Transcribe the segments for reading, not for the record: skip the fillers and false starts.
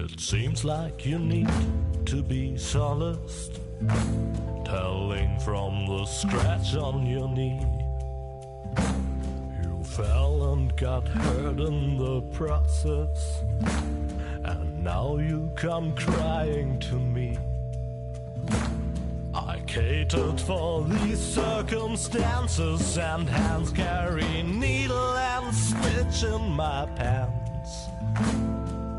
It seems like you need to be solaced, telling from the scratch on your knee. You fell and got hurt in the process, and now you come crying to me. I catered for these circumstances, and hands carry needle and stitch in my pants.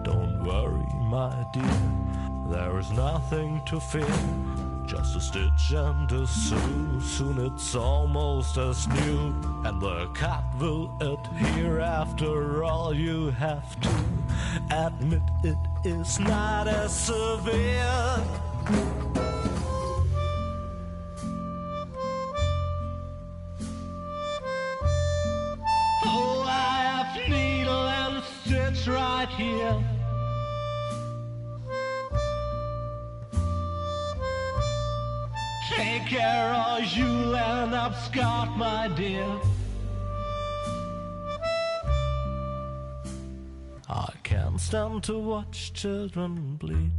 Don't worry, my dear, there is nothing to fear. Just a stitch and a sew, soon it's almost as new, and the cut will adhere. After all, you have to admit it is not as severe. Oh, I have needle and stitch right here. Take care or you'll end up scarred, my dear. I can't stand to watch children bleed.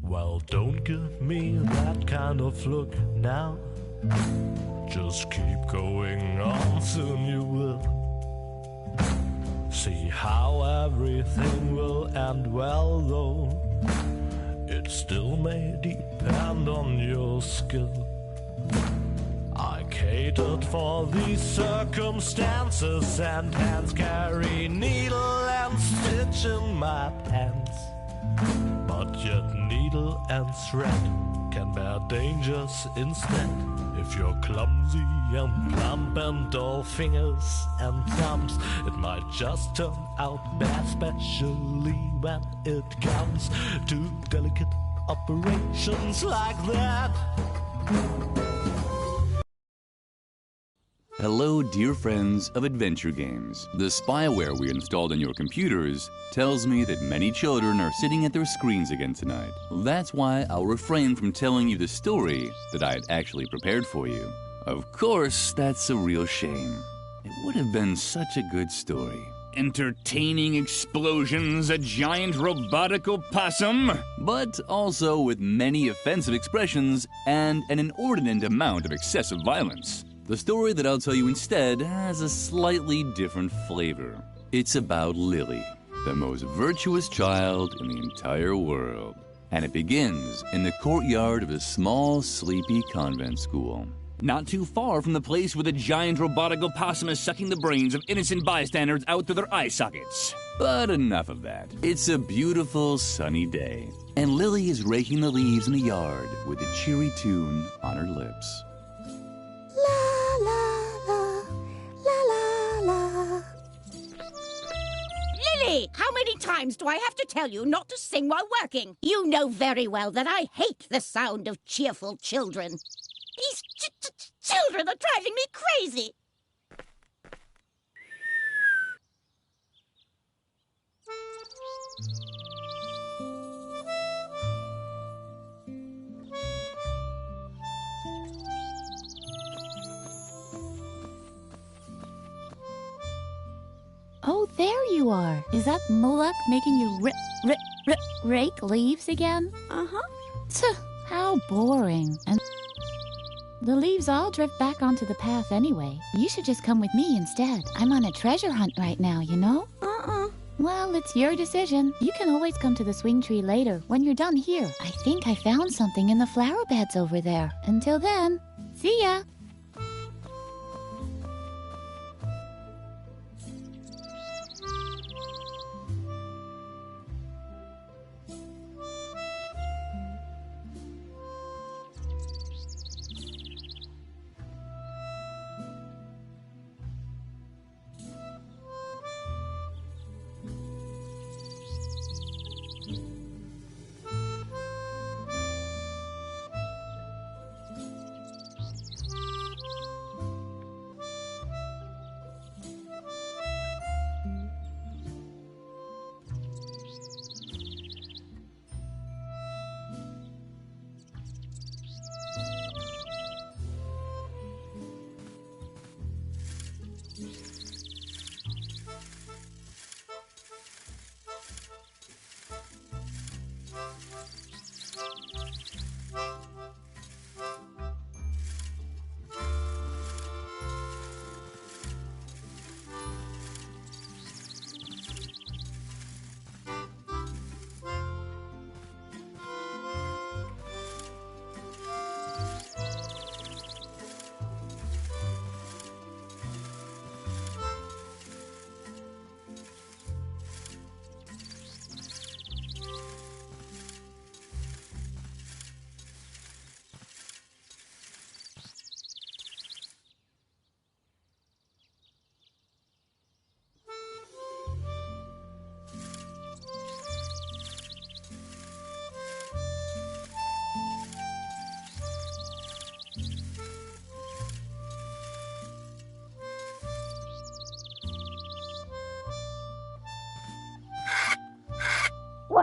Well, don't give me that kind of look now. Just keep going on, soon you will see how everything will end well, though it still may depend on your skill. I catered for these circumstances, and hands carry needle and stitch in my pants. But yet needle and thread can bear dangers instead. If you're clumsy and plump and all fingers and thumbs, it might just turn out bad, especially when it comes to delicate operations like that. Hello, dear friends of adventure games. The spyware we installed on your computers tells me that many children are sitting at their screens again tonight. That's why I'll refrain from telling you the story that I had actually prepared for you. Of course, that's a real shame. It would have been such a good story. Entertaining explosions, a giant robotic opossum, but also with many offensive expressions and an inordinate amount of excessive violence. The story that I'll tell you instead has a slightly different flavor. It's about Lily, the most virtuous child in the entire world. And it begins in the courtyard of a small, sleepy convent school. Not too far from the place where the giant robotic opossum is sucking the brains of innocent bystanders out through their eye sockets. But enough of that. It's a beautiful sunny day, and Lily is raking the leaves in the yard with a cheery tune on her lips. Lily, how many times do I have to tell you not to sing while working? You know very well that I hate the sound of cheerful children. These children are driving me crazy. Oh, there you are. Is that Moloch making you rake leaves again? Uh-huh. How boring. And the leaves all drift back onto the path anyway. You should just come with me instead. I'm on a treasure hunt right now, you know? Well, it's your decision. You can always come to the swing tree later when you're done here. I think I found something in the flower beds over there. Until then, see ya!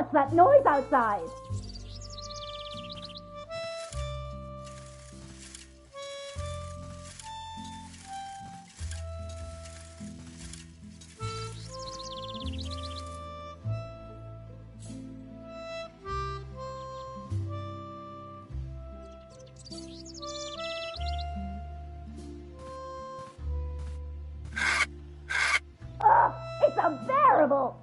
What's that noise outside? It's unbearable!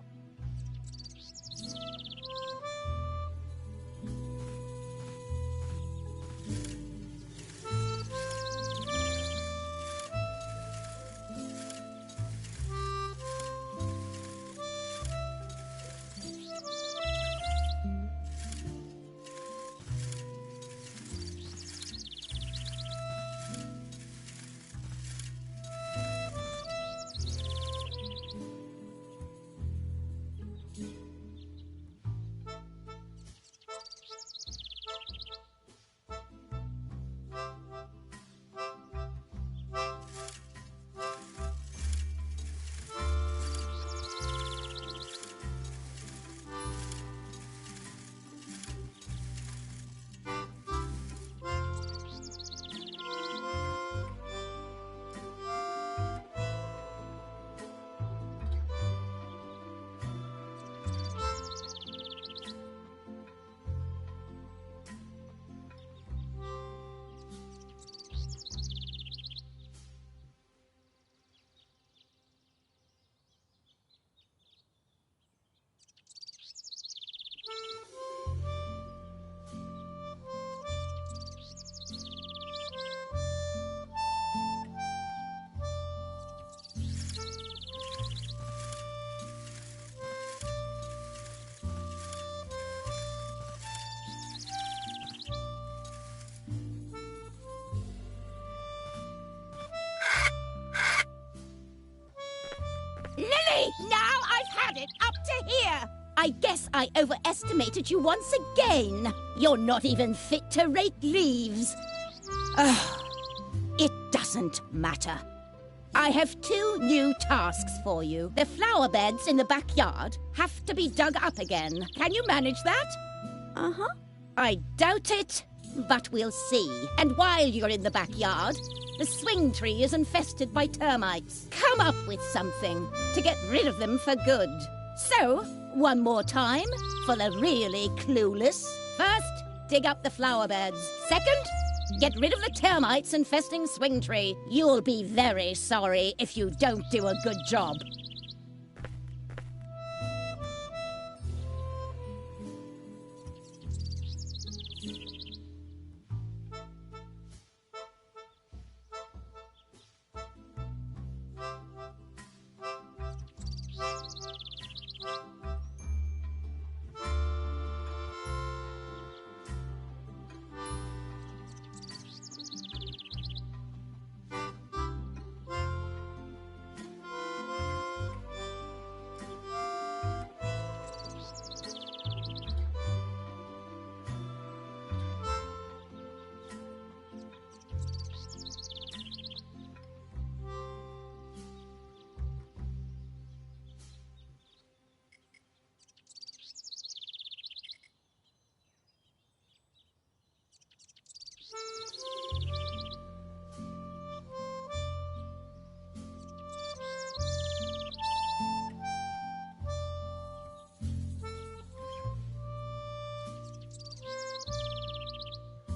Lily! Now I've had it up to here! I guess I overestimated you once again. You're not even fit to rake leaves. It doesn't matter. I have 2 new tasks for you. The flower beds in the backyard have to be dug up again. Can you manage that? Uh-huh. I doubt it, but we'll see. And while you're in the backyard, the swing tree is infested by termites. Come up with something to get rid of them for good. So, one more time for the really clueless. First, dig up the flower beds. Second, get rid of the termites infesting swing tree. You'll be very sorry if you don't do a good job.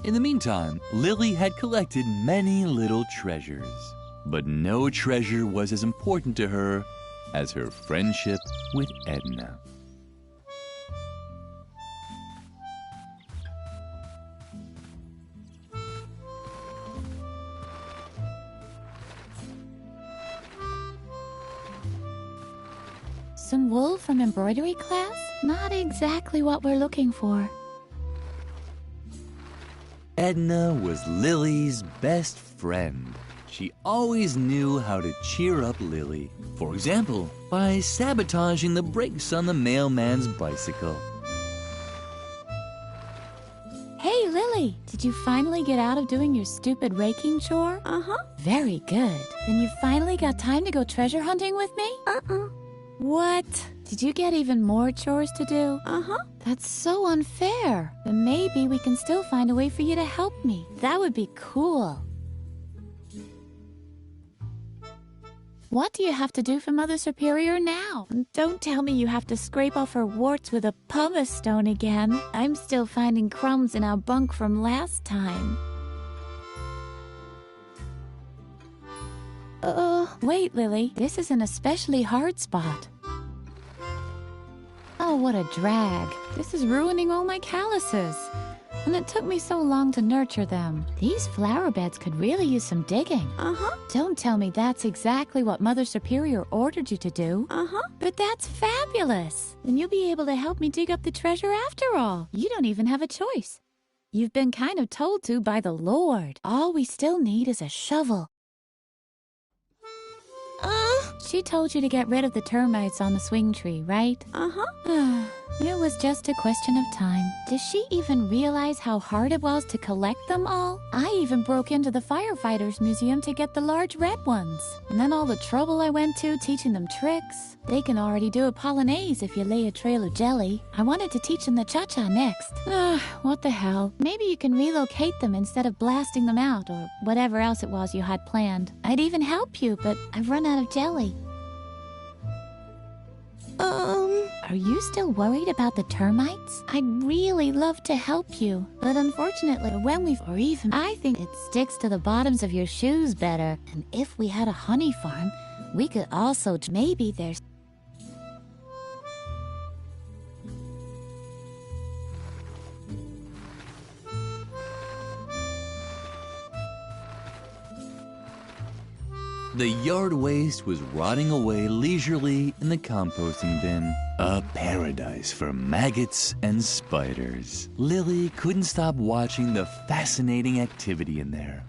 In the meantime, Lily had collected many little treasures, but no treasure was as important to her as her friendship with Edna. Some wool from embroidery class? Not exactly what we're looking for. Edna was Lily's best friend. She always knew how to cheer up Lily. For example, by sabotaging the brakes on the mailman's bicycle. Hey, Lily, did you finally get out of doing your stupid raking chore? Uh-huh. Very good. Then you finally got time to go treasure hunting with me? Uh-uh. What? Did you get even more chores to do? Uh-huh. That's so unfair. But maybe we can still find a way for you to help me. That would be cool. What do you have to do for Mother Superior now? Don't tell me you have to scrape off her warts with a pumice stone again. I'm still finding crumbs in our bunk from last time. Wait, Lily. This is an especially hard spot. Oh, what a drag. This is ruining all my calluses. And it took me so long to nurture them. These flower beds could really use some digging. Uh-huh. Don't tell me that's exactly what Mother Superior ordered you to do. Uh-huh. But that's fabulous. Then you'll be able to help me dig up the treasure after all. You don't even have a choice. You've been kind of told to by the Lord. All we still need is a shovel. She told you to get rid of the termites on the swing tree, right? Uh-huh. It was just a question of time. Does she even realize how hard it was to collect them all? I even broke into the firefighters museum to get the large red ones. And then all the trouble I went to teaching them tricks. They can already do a polonaise if you lay a trail of jelly. I wanted to teach them the cha-cha next. What the hell? Maybe you can relocate them instead of blasting them out or whatever else it was you had planned. I'd even help you, but I've run out of jelly. Are you still worried about the termites? I'd really love to help you, but unfortunately, I think it sticks to the bottoms of your shoes better. And if we had a honey farm, we could also, maybe there's... The yard waste was rotting away leisurely in the composting bin. A paradise for maggots and spiders. Lily couldn't stop watching the fascinating activity in there.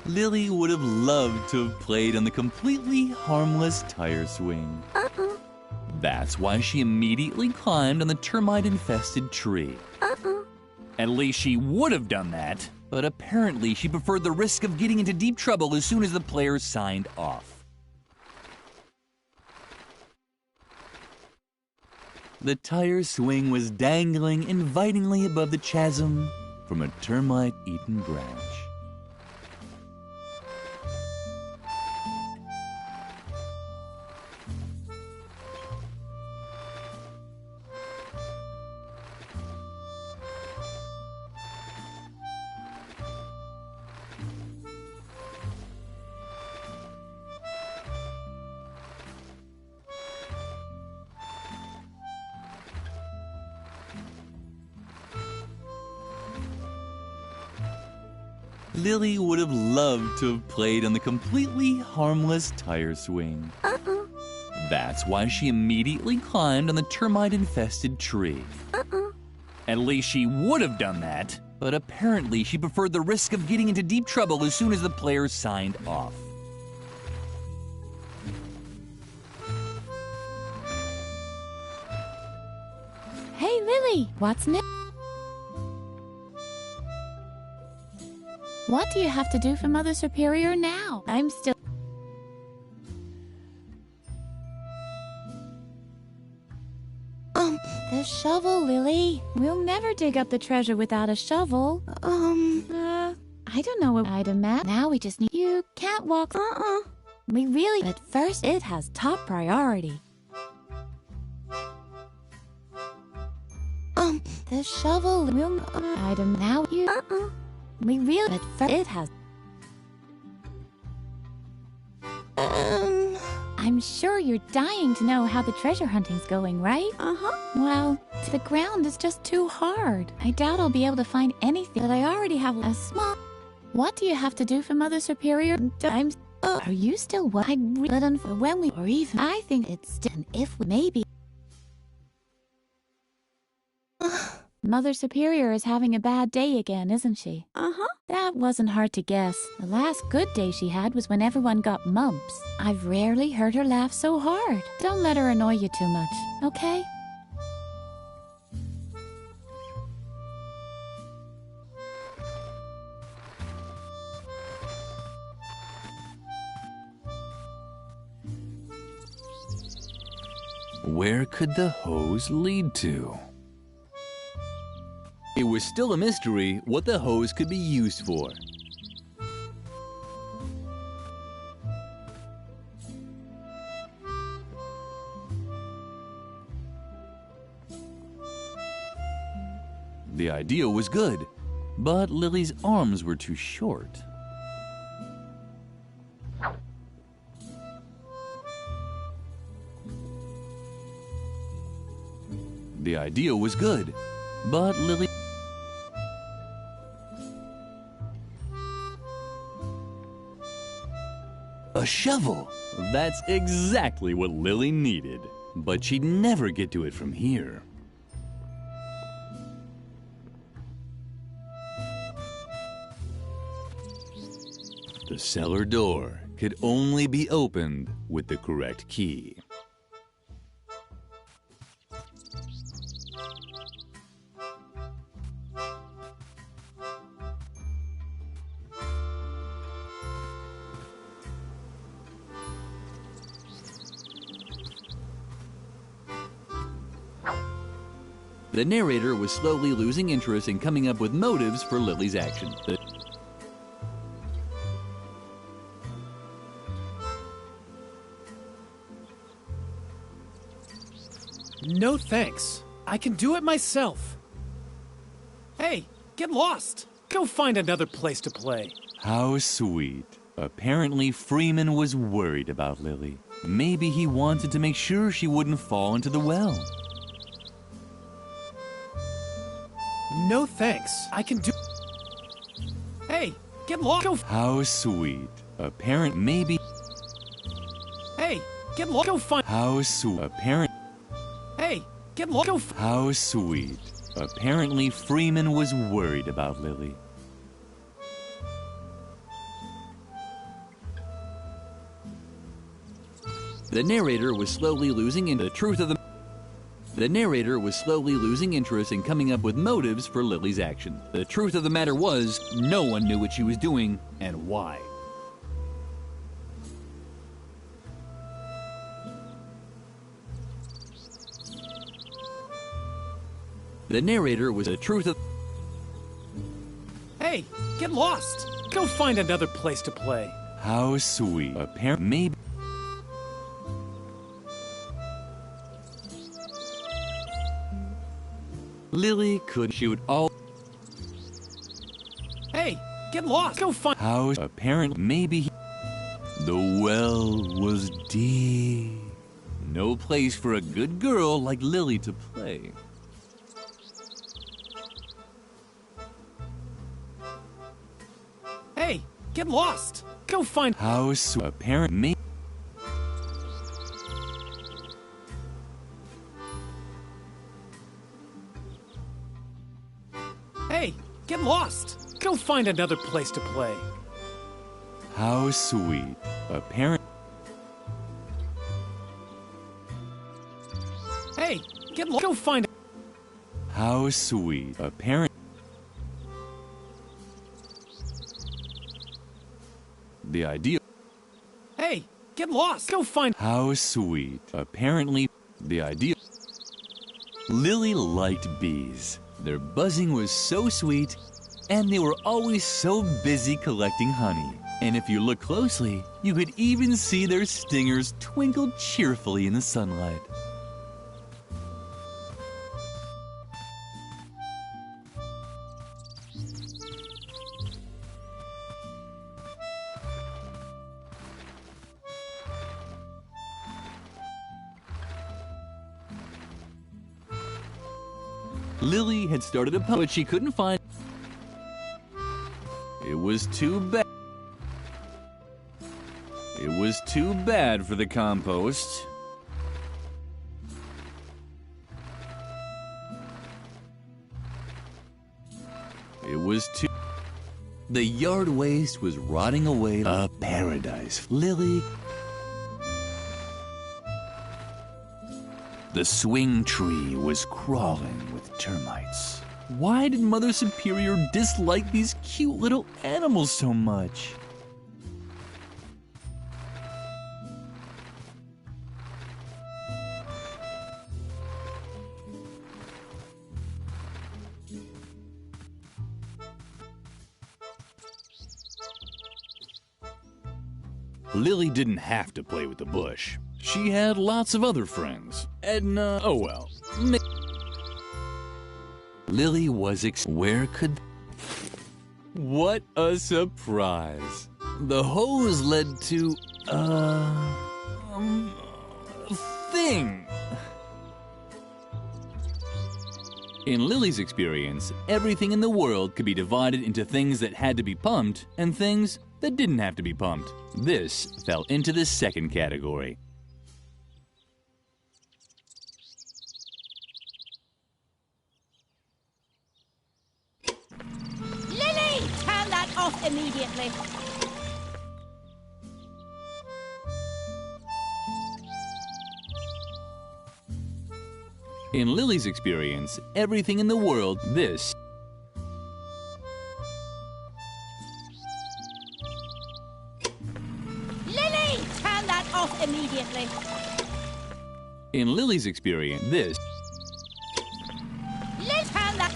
Lily would have loved to have played on the completely harmless tire swing. That's why she immediately climbed on the termite-infested tree. At least she would have done that, but apparently she preferred the risk of getting into deep trouble as soon as the players signed off. The tire swing was dangling invitingly above the chasm from a termite-eaten branch. Lily would have loved to have played on the completely harmless tire swing. That's why she immediately climbed on the termite-infested tree. At least she would have done that, but apparently she preferred the risk of getting into deep trouble as soon as the players signed off. Hey, Lily, what's new? What do you have to do for Mother Superior now? I'm still... The shovel, Lily. We'll never dig up the treasure without a shovel. I don't know what I'd imagine. Now we just need... You can't walk... We really... But first, it has top priority. The shovel will... Item now... You... We really... But first, it has... I'm sure you're dying to know how the treasure hunting's going, right? Well, the ground is just too hard. I doubt I'll be able to find anything, but I already have a small... What do you have to do for Mother Superior? Are you still what? When we... Or even... I think it's... And if we... Maybe... Mother Superior is having a bad day again, isn't she? Uh-huh. That wasn't hard to guess. The last good day she had was when everyone got mumps. I've rarely heard her laugh so hard. Don't let her annoy you too much, okay? Where could the hose lead to? It was still a mystery what the hose could be used for. The idea was good, but Lily's arms were too short. The idea was good, but Lily... A shovel! That's exactly what Lily needed. But she'd never get to it from here. The cellar door could only be opened with the correct key. The narrator was slowly losing interest in coming up with motives for Lily's action. No thanks. I can do it myself. Hey, get lost. Go find another place to play. How sweet. Apparently, Freeman was worried about Lily. Maybe he wanted to make sure she wouldn't fall into the well. No thanks. I can do... Hey, get lost. Go... How sweet. Maybe... Hey, get lost. Go find... How sweet. Hey, get lost. Go... How sweet. Apparently, Freeman was worried about Lily. The narrator was slowly losing into the truth of the... The narrator was slowly losing interest in coming up with motives for Lily's action. The truth of the matter was, no one knew what she was doing and why. The narrator was the truth of... Hey, get lost. Go find another place to play. How sweet. Maybe... Lily could... She would all... Hey, get lost. Go find... How... Maybe... The well was deep. No place for a good girl like Lily to play. Hey, get lost. Go find... How apparent me. Hey, get lost. Go find another place to play. How sweet. Apparent. Hey, get lost. Go find... How sweet. Apparent. The idea. Hey, get lost. Go find... How sweet. Apparently, the idea. Lily liked bees. Their buzzing was so sweet, and they were always so busy collecting honey. And if you look closely, you could even see their stingers twinkle cheerfully in the sunlight. Lily had started a pub, but she couldn't find... It was too bad. It was too bad for the compost. It was too... The yard waste was rotting away. A paradise. Lily... The swing tree was crawling with termites. Why did Mother Superior dislike these cute little animals so much? Lily didn't have to play with the bush. She had lots of other friends. Edna, oh well. Lily was where could... What a surprise. The hose led to, thing. In Lily's experience, everything in the world could be divided into things that had to be pumped and things that didn't have to be pumped. This fell into the second category. Lily, turn that off immediately. In Lily's experience, everything in the world, this. Lily, turn that off immediately. In Lily's experience, this. Lily, turn that...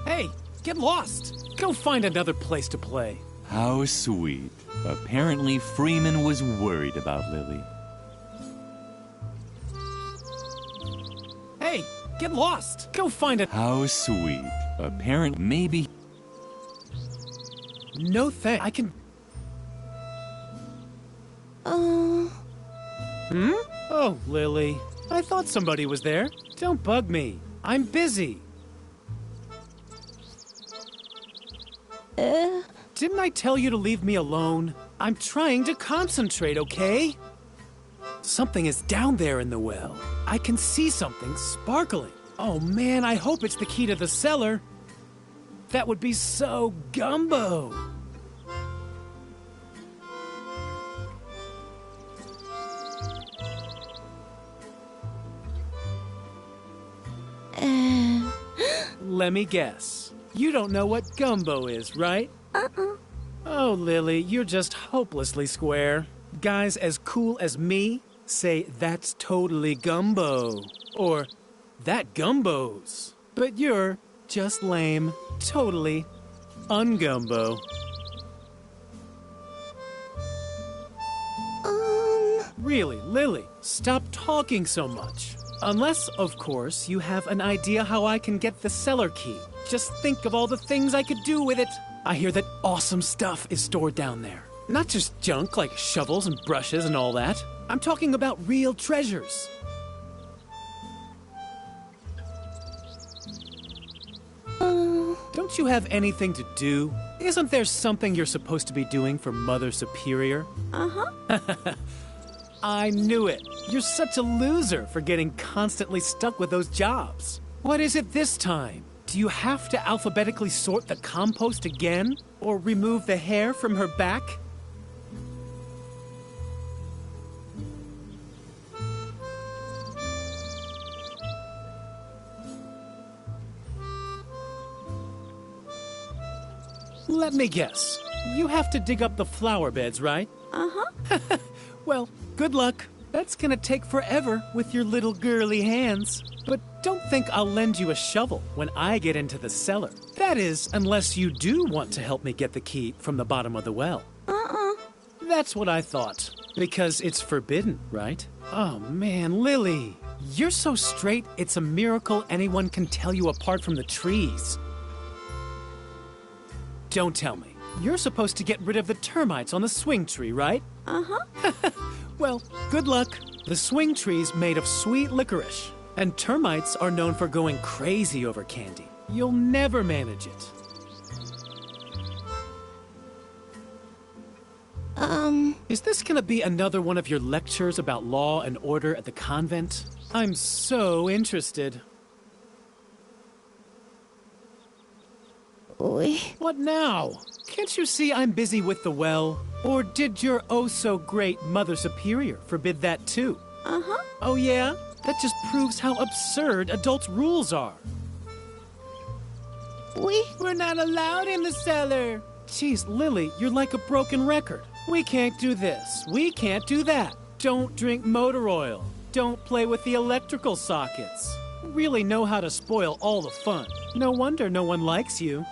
Hey, get lost! Go find another place to play. How sweet. Apparently, Freeman was worried about Lily. Hey, get lost! Go find a... How sweet. Apparently, maybe... No thanks. I can... Oh, Lily. I thought somebody was there. Don't bug me. I'm busy. Didn't I tell you to leave me alone? I'm trying to concentrate, okay? Something is down there in the well. I can see something sparkling. Oh man, I hope it's the key to the cellar. That would be so gumbo. Let me guess. You don't know what gumbo is, right? Oh, Lily, you're just hopelessly square. Guys as cool as me say that's totally gumbo. Or, that gumbos. But you're just lame. Totally ungumbo. Really, Lily, stop talking so much. Unless, of course, you have an idea how I can get the cellar key. Just think of all the things I could do with it. I hear that awesome stuff is stored down there. Not just junk like shovels and brushes and all that. I'm talking about real treasures. Don't you have anything to do? Isn't there something you're supposed to be doing for Mother Superior? I knew it. You're such a loser for getting constantly stuck with those jobs. What is it this time? Do you have to alphabetically sort the compost again? Or remove the hair from her back? Let me guess. You have to dig up the flower beds, right? Well, good luck. That's gonna take forever with your little girly hands. But don't think I'll lend you a shovel when I get into the cellar. That is, unless you do want to help me get the key from the bottom of the well. That's what I thought. Because it's forbidden, right? Oh man, Lily. You're so straight, it's a miracle anyone can tell you apart from the trees. Don't tell me. You're supposed to get rid of the termites on the swing tree, right? Well, good luck. The swing tree's made of sweet licorice, and termites are known for going crazy over candy. You'll never manage it. Is this gonna be another one of your lectures about law and order at the convent? I'm so interested. What now? Can't you see I'm busy with the well? Or did your oh-so-great Mother Superior forbid that too? Uh-huh. Oh yeah? That just proves how absurd adults' rules are. We're not allowed in the cellar. Jeez, Lily, you're like a broken record. We can't do this. We can't do that. Don't drink motor oil. Don't play with the electrical sockets. Really know how to spoil all the fun. No wonder no one likes you.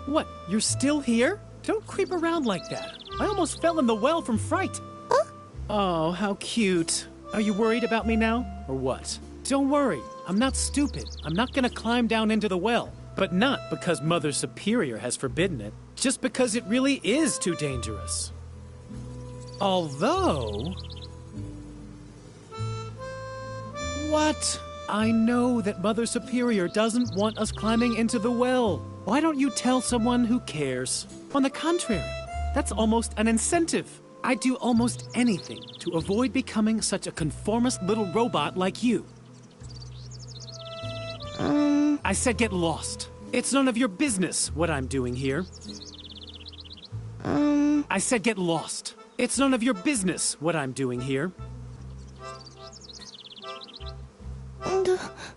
What, you're still here? Don't creep around like that. I almost fell in the well from fright. Oh, how cute. Are you worried about me now, or what? Don't worry, I'm not stupid. I'm not gonna climb down into the well. But not because Mother Superior has forbidden it, just because it really is too dangerous. Although... What? I know that Mother Superior doesn't want us climbing into the well. Why don't you tell someone who cares? On the contrary, that's almost an incentive. I'd do almost anything to avoid becoming such a conformist little robot like you. I said get lost. It's none of your business what I'm doing here. I said get lost. It's none of your business what I'm doing here.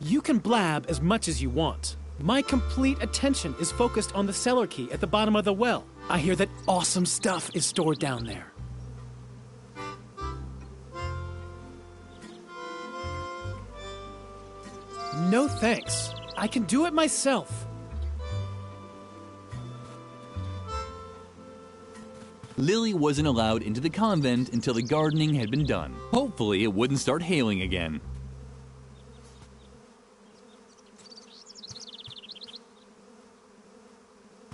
You can blab as much as you want. My complete attention is focused on the cellar key at the bottom of the well. I hear that awesome stuff is stored down there. No thanks. I can do it myself. Lily wasn't allowed into the convent until the gardening had been done. Hopefully it wouldn't start hailing again.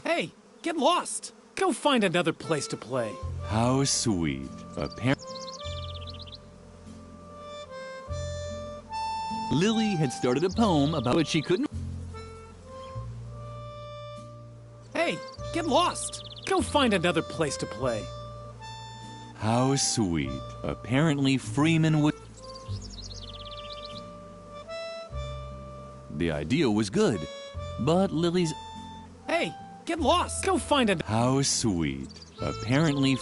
Hey, get lost! Go find another place to play. How sweet. Lily had started a poem about what she couldn't... Hey, get lost! Go find another place to play. How sweet. Apparently Freeman would... The idea was good, but Lily's... Hey, get lost! Go find a... How sweet. Apparently...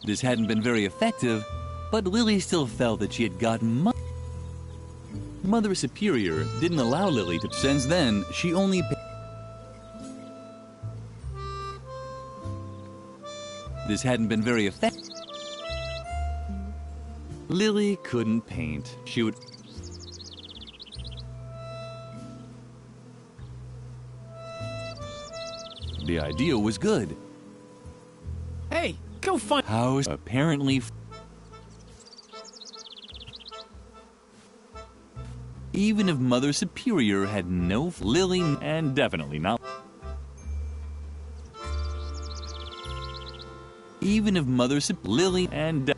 This hadn't been very effective, but Lily still felt that she had gotten Mother Superior didn't allow Lily to... Since then, she only... This hadn't been very effective. Lily couldn't paint. She would... The idea was good. Hey, go find... House apparently... Even if Mother Superior had no... Lily, and definitely not... Even if Mother Lily, and...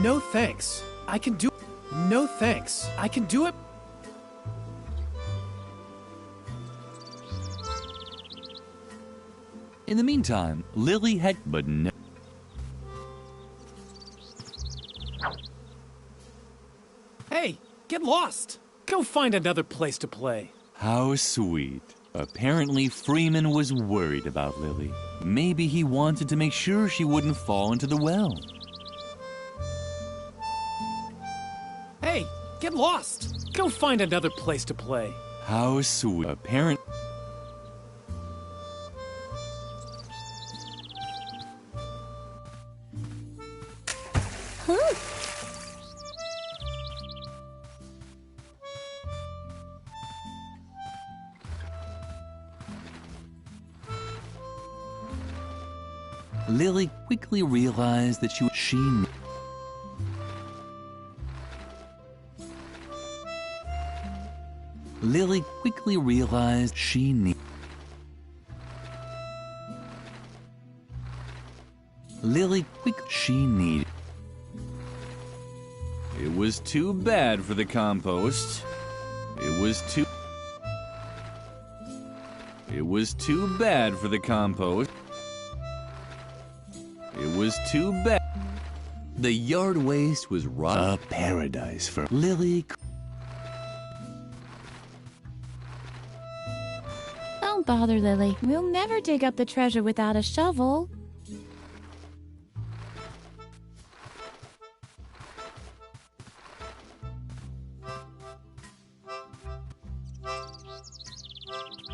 No thanks. I can do... No thanks. I can do it... In the meantime, Lily had... But no... Hey, get lost! Go find another place to play. How sweet. Apparently Freeman was worried about Lily. Maybe he wanted to make sure she wouldn't fall into the well. Hey, get lost! Go find another place to play. How sweet. Apparent... Lily quickly realized that Lily quickly realized she needed It was too bad for the compost. It was too bad for the compost. It was too bad. The yard waste was a paradise for Lily. Don't bother, Lily. We'll never dig up the treasure without a shovel.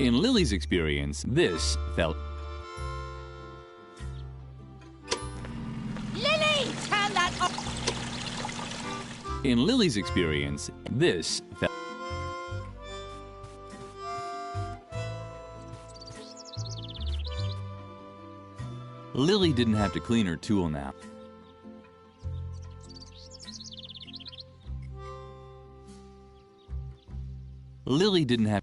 In Lily's experience, this felt... Lily, turn that off! In Lily's experience, this felt... Lily didn't have to clean her tool now. Lily didn't have...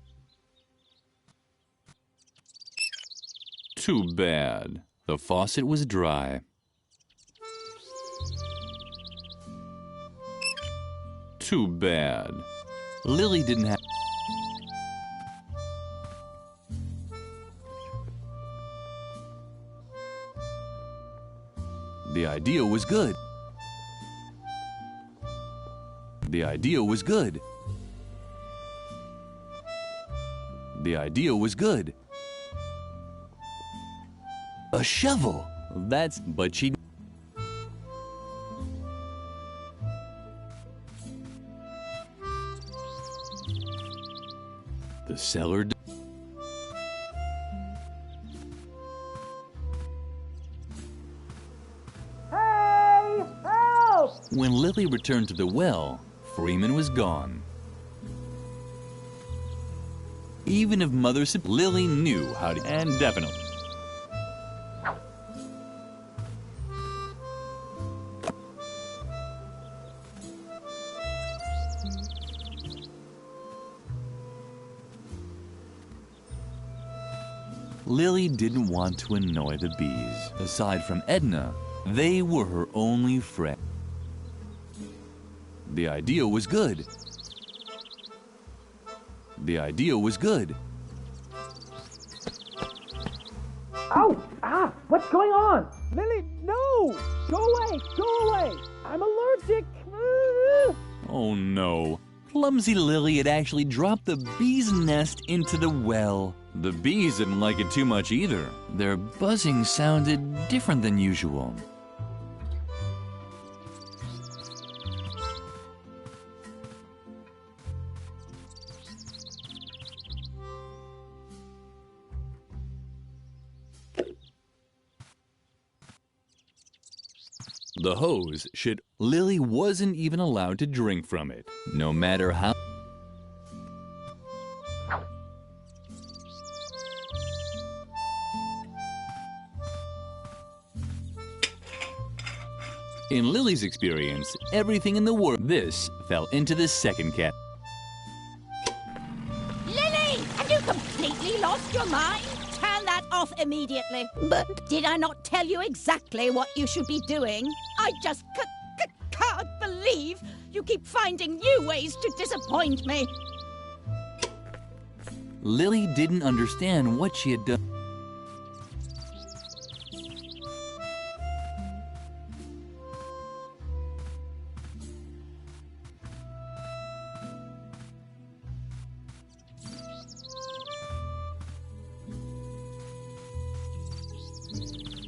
Too bad. The faucet was dry. Too bad. Lily didn't have... The idea was good. The idea was good. The idea was good. A shovel. But she... The cellar... Hey! Help! When Lily returned to the well, Freeman was gone. Even if Mother said Lily knew how to... And definitely... Lily didn't want to annoy the bees. Aside from Edna, they were her only friend. The idea was good. The idea was good. Ow! Ah! What's going on? Lily, no! Go away! Go away! I'm allergic! Oh no. Clumsy Lily had actually dropped the bee's nest into the well. The bees didn't like it too much either. Their buzzing sounded different than usual. The hose should... Lily wasn't even allowed to drink from it, no matter how... In Lily's experience, everything in the world... This fell into the second cat. Lily, have you completely lost your mind? Turn that off immediately. But did I not tell you exactly what you should be doing? I just can't believe you keep finding new ways to disappoint me. Lily didn't understand what she had done.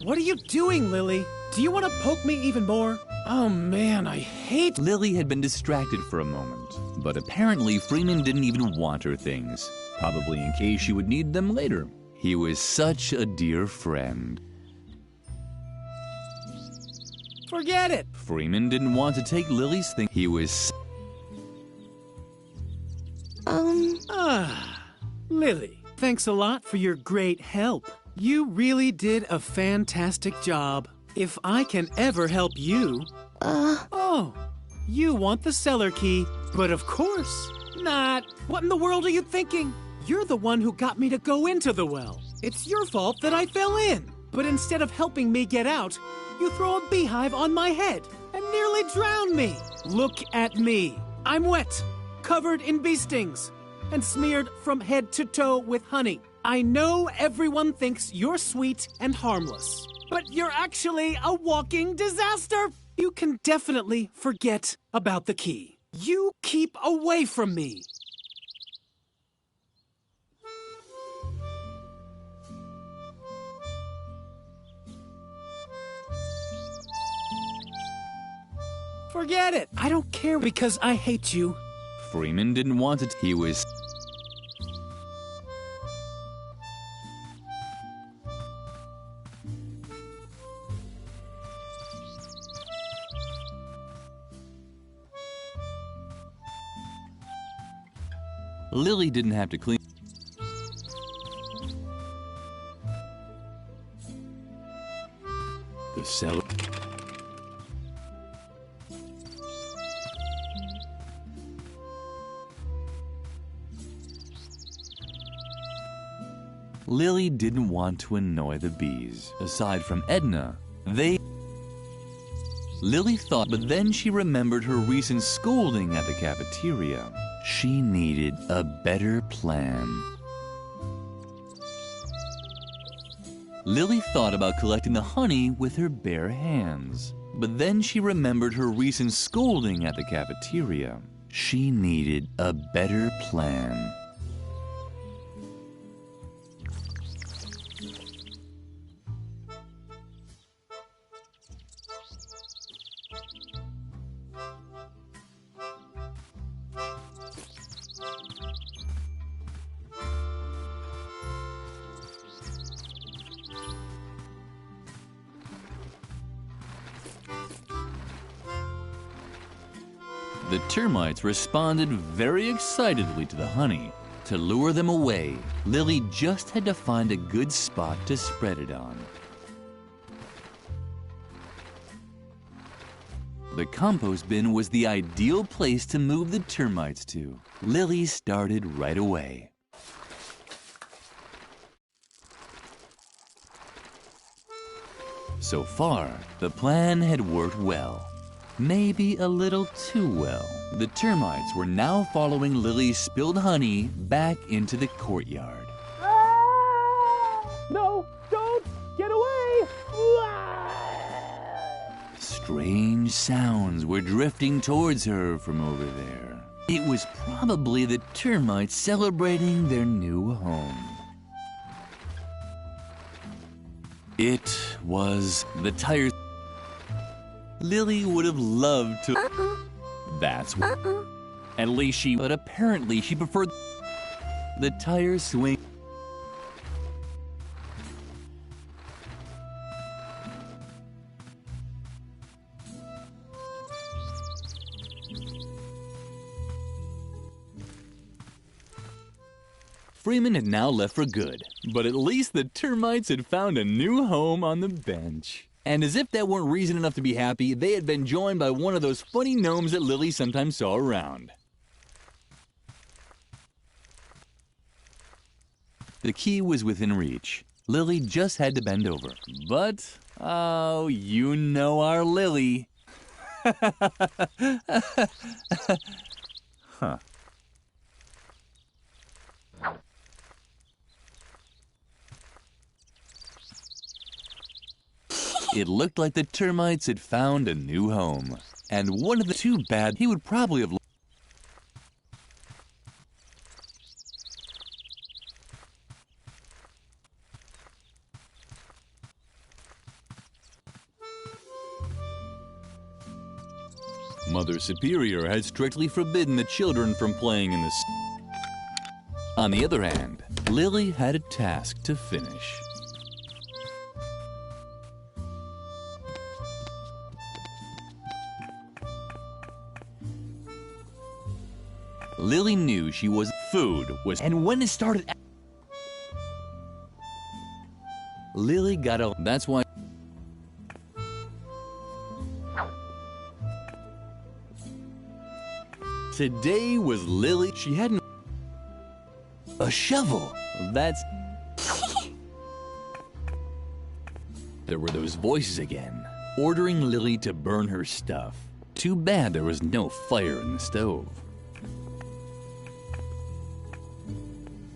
What are you doing, Lily? Do you want to poke me even more? Oh man, I hate... Lily had been distracted for a moment, but apparently Freeman didn't even want her things, probably in case she would need them later. He was such a dear friend. Forget it! Freeman didn't want to take Lily's thing. He was... Lily, thanks a lot for your great help. You really did a fantastic job. If I can ever help you... Oh, you want the cellar key, but of course not. What in the world are you thinking? You're the one who got me to go into the well. It's your fault that I fell in. But instead of helping me get out, you throw a beehive on my head and nearly drown me. Look at me. I'm wet, covered in bee stings, and smeared from head to toe with honey. I know everyone thinks you're sweet and harmless, but you're actually a walking disaster. You can definitely forget about the key. You keep away from me. Forget it. I don't care because I hate you. Freeman didn't want it. He was... Lily didn't have to clean... the cellar... Lily didn't want to annoy the bees. Aside from Edna, Lily thought, but then she remembered her recent scolding at the cafeteria. She needed a better plan. Lily thought about collecting the honey with her bare hands, but then she remembered her recent scolding at the cafeteria. She needed a better plan. The termites responded very excitedly to the honey. To lure them away, Lily just had to find a good spot to spread it on. The compost bin was the ideal place to move the termites to. Lily started right away. So far, the plan had worked well. Maybe a little too well. The termites were now following Lily's spilled honey back into the courtyard. Ah! No, don't! Get away! Ah! Strange sounds were drifting towards her from over there. It was probably the termites celebrating their new home. It was the tires. Lily would have loved to... That's what... At least she... But apparently she preferred... the tire swing... Freeman had now left for good, but at least the termites had found a new home on the bench. And as if that weren't reason enough to be happy, they had been joined by one of those funny gnomes that Lily sometimes saw around. The key was within reach. Lily just had to bend over. But, oh, you know our Lily. Huh. It looked like the termites had found a new home. And one of the too bad, he would probably have... Mother Superior had strictly forbidden the children from playing in the... On the other hand, Lily had a task to finish. Lily knew she was... Food was... And when it started... Lily got a... That's why... Today was Lily. She hadn't... A shovel. That's... There were those voices again, ordering Lily to burn her stuff. Too bad there was no fire in the stove.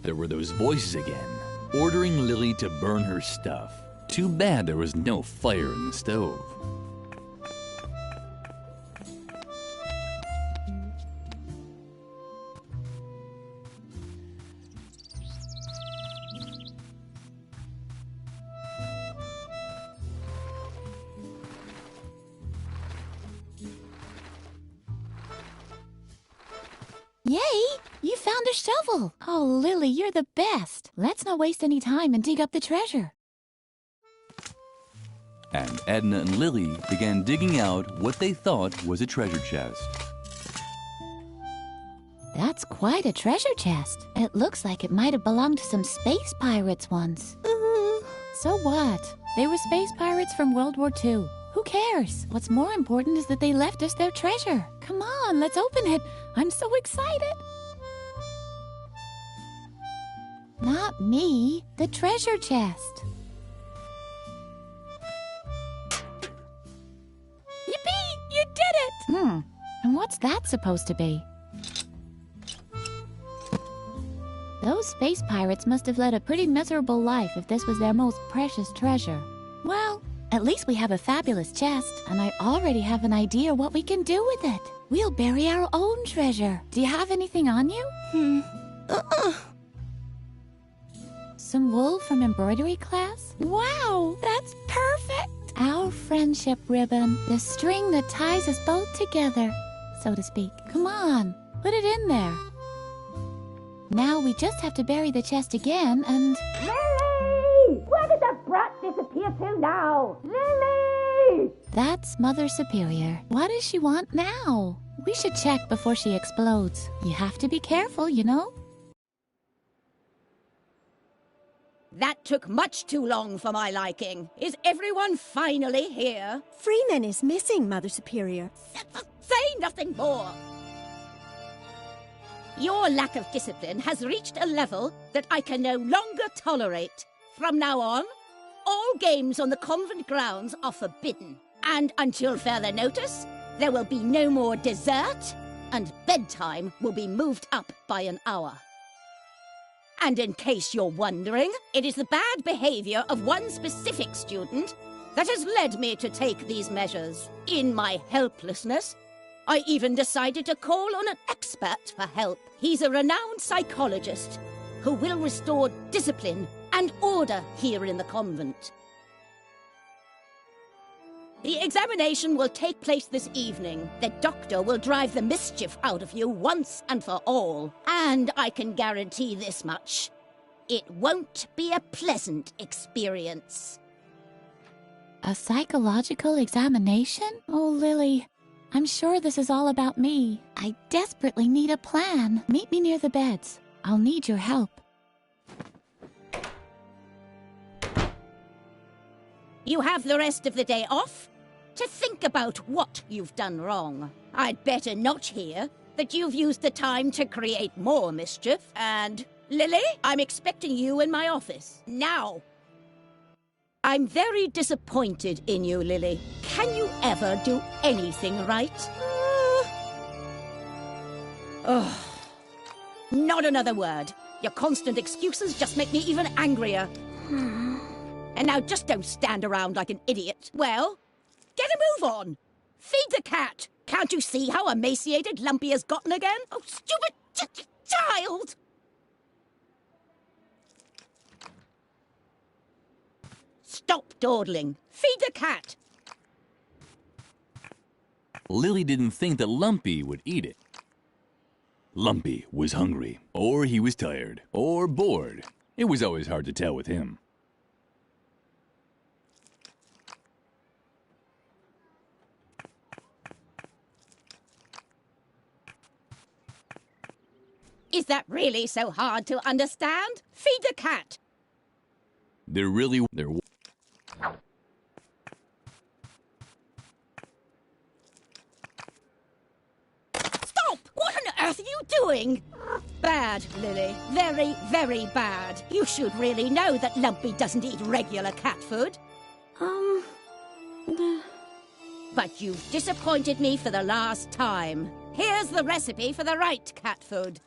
There were those voices again, ordering Lily to burn her stuff. Too bad there was no fire in the stove. Yay! You found a shovel! Oh, Lily, you're the best! Let's not waste any time and dig up the treasure. And Edna and Lily began digging out what they thought was a treasure chest. That's quite a treasure chest. It looks like it might have belonged to some space pirates once. So what? They were space pirates from World War II. Who cares? What's more important is that they left us their treasure. Come on, let's open it. I'm so excited. Not me. The treasure chest. Yippee! You did it! And what's that supposed to be? Those space pirates must have led a pretty miserable life if this was their most precious treasure. Well, at least we have a fabulous chest, and I already have an idea what we can do with it. We'll bury our own treasure. Do you have anything on you? Some wool from embroidery class? Wow, that's perfect! Our friendship ribbon, the string that ties us both together, so to speak. Come on, put it in there. Now we just have to bury the chest again and... Lily! Where did that brat disappear to now? Lily! That's Mother Superior. What does she want now? We should check before she explodes. You have to be careful, you know? That took much too long for my liking. Is everyone finally here? Freeman is missing, Mother Superior. Say nothing more! Your lack of discipline has reached a level that I can no longer tolerate. From now on, all games on the convent grounds are forbidden. And until further notice, there will be no more dessert, and bedtime will be moved up by an hour. And in case you're wondering, it is the bad behavior of one specific student that has led me to take these measures. In my helplessness, I even decided to call on an expert for help. He's a renowned psychologist who will restore discipline and order here in the convent. The examination will take place this evening. The doctor will drive the mischief out of you once and for all. And I can guarantee this much. It won't be a pleasant experience. A psychological examination? Oh, Lily, I'm sure this is all about me. I desperately need a plan. Meet me near the beds. I'll need your help. You have the rest of the day off to think about what you've done wrong. I'd better not hear that you've used the time to create more mischief. And, Lily, I'm expecting you in my office. Now! I'm very disappointed in you, Lily. Can you ever do anything right? Ugh. Not another word. Your constant excuses just make me even angrier. And now just don't stand around like an idiot. Well, get a move on. Feed the cat. Can't you see how emaciated Lumpy has gotten again? Oh, stupid child! Stop dawdling. Feed the cat. Lily didn't think that Lumpy would eat it. Lumpy was hungry, or he was tired, or bored. It was always hard to tell with him. Is that really so hard to understand? Feed the cat. They're Stop! What on earth are you doing? Bad, Lily. Very, very bad. You should really know that Lumpy doesn't eat regular cat food. But you've disappointed me for the last time. Here's the recipe for the right cat food.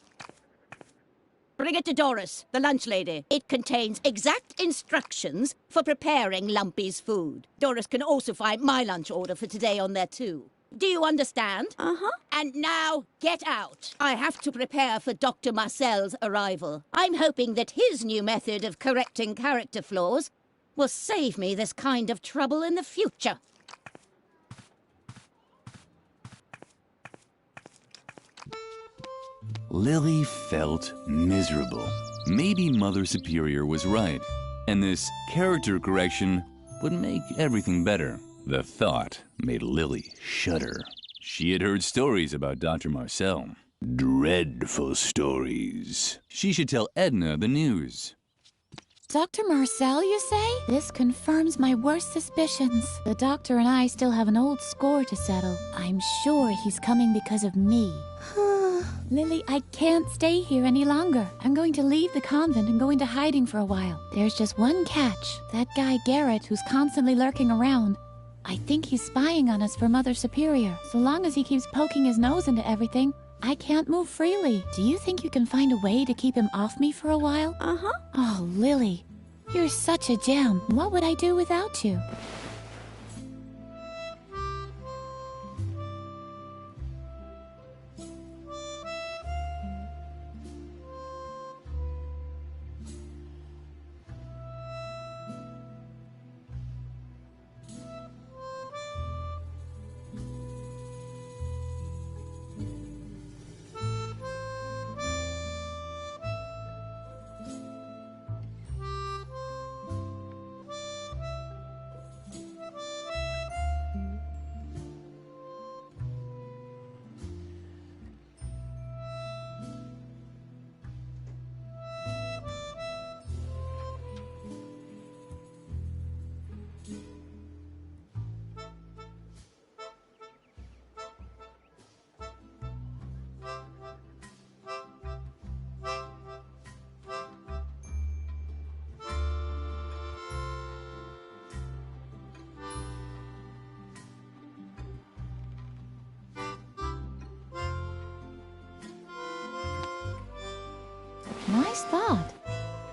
Bring it to Doris, the lunch lady. It contains exact instructions for preparing Lumpy's food. Doris can also find my lunch order for today on there too. Do you understand? Uh-huh. And now, get out. I have to prepare for Dr. Marcel's arrival. I'm hoping that his new method of correcting character flaws will save me this kind of trouble in the future. Lily felt miserable. Maybe Mother Superior was right, and this character correction would make everything better. The thought made Lily shudder. She had heard stories about Dr. Marcel. Dreadful stories. She should tell Edna the news. Dr. Marcel, you say? This confirms my worst suspicions. The doctor and I still have an old score to settle. I'm sure he's coming because of me. Lily, I can't stay here any longer. I'm going to leave the convent and go into hiding for a while. There's just one catch. That guy Garrett, who's constantly lurking around. I think he's spying on us for Mother Superior. So long as he keeps poking his nose into everything, I can't move freely. Do you think you can find a way to keep him off me for a while? Uh-huh. Oh, Lily, you're such a gem. What would I do without you? Nice thought.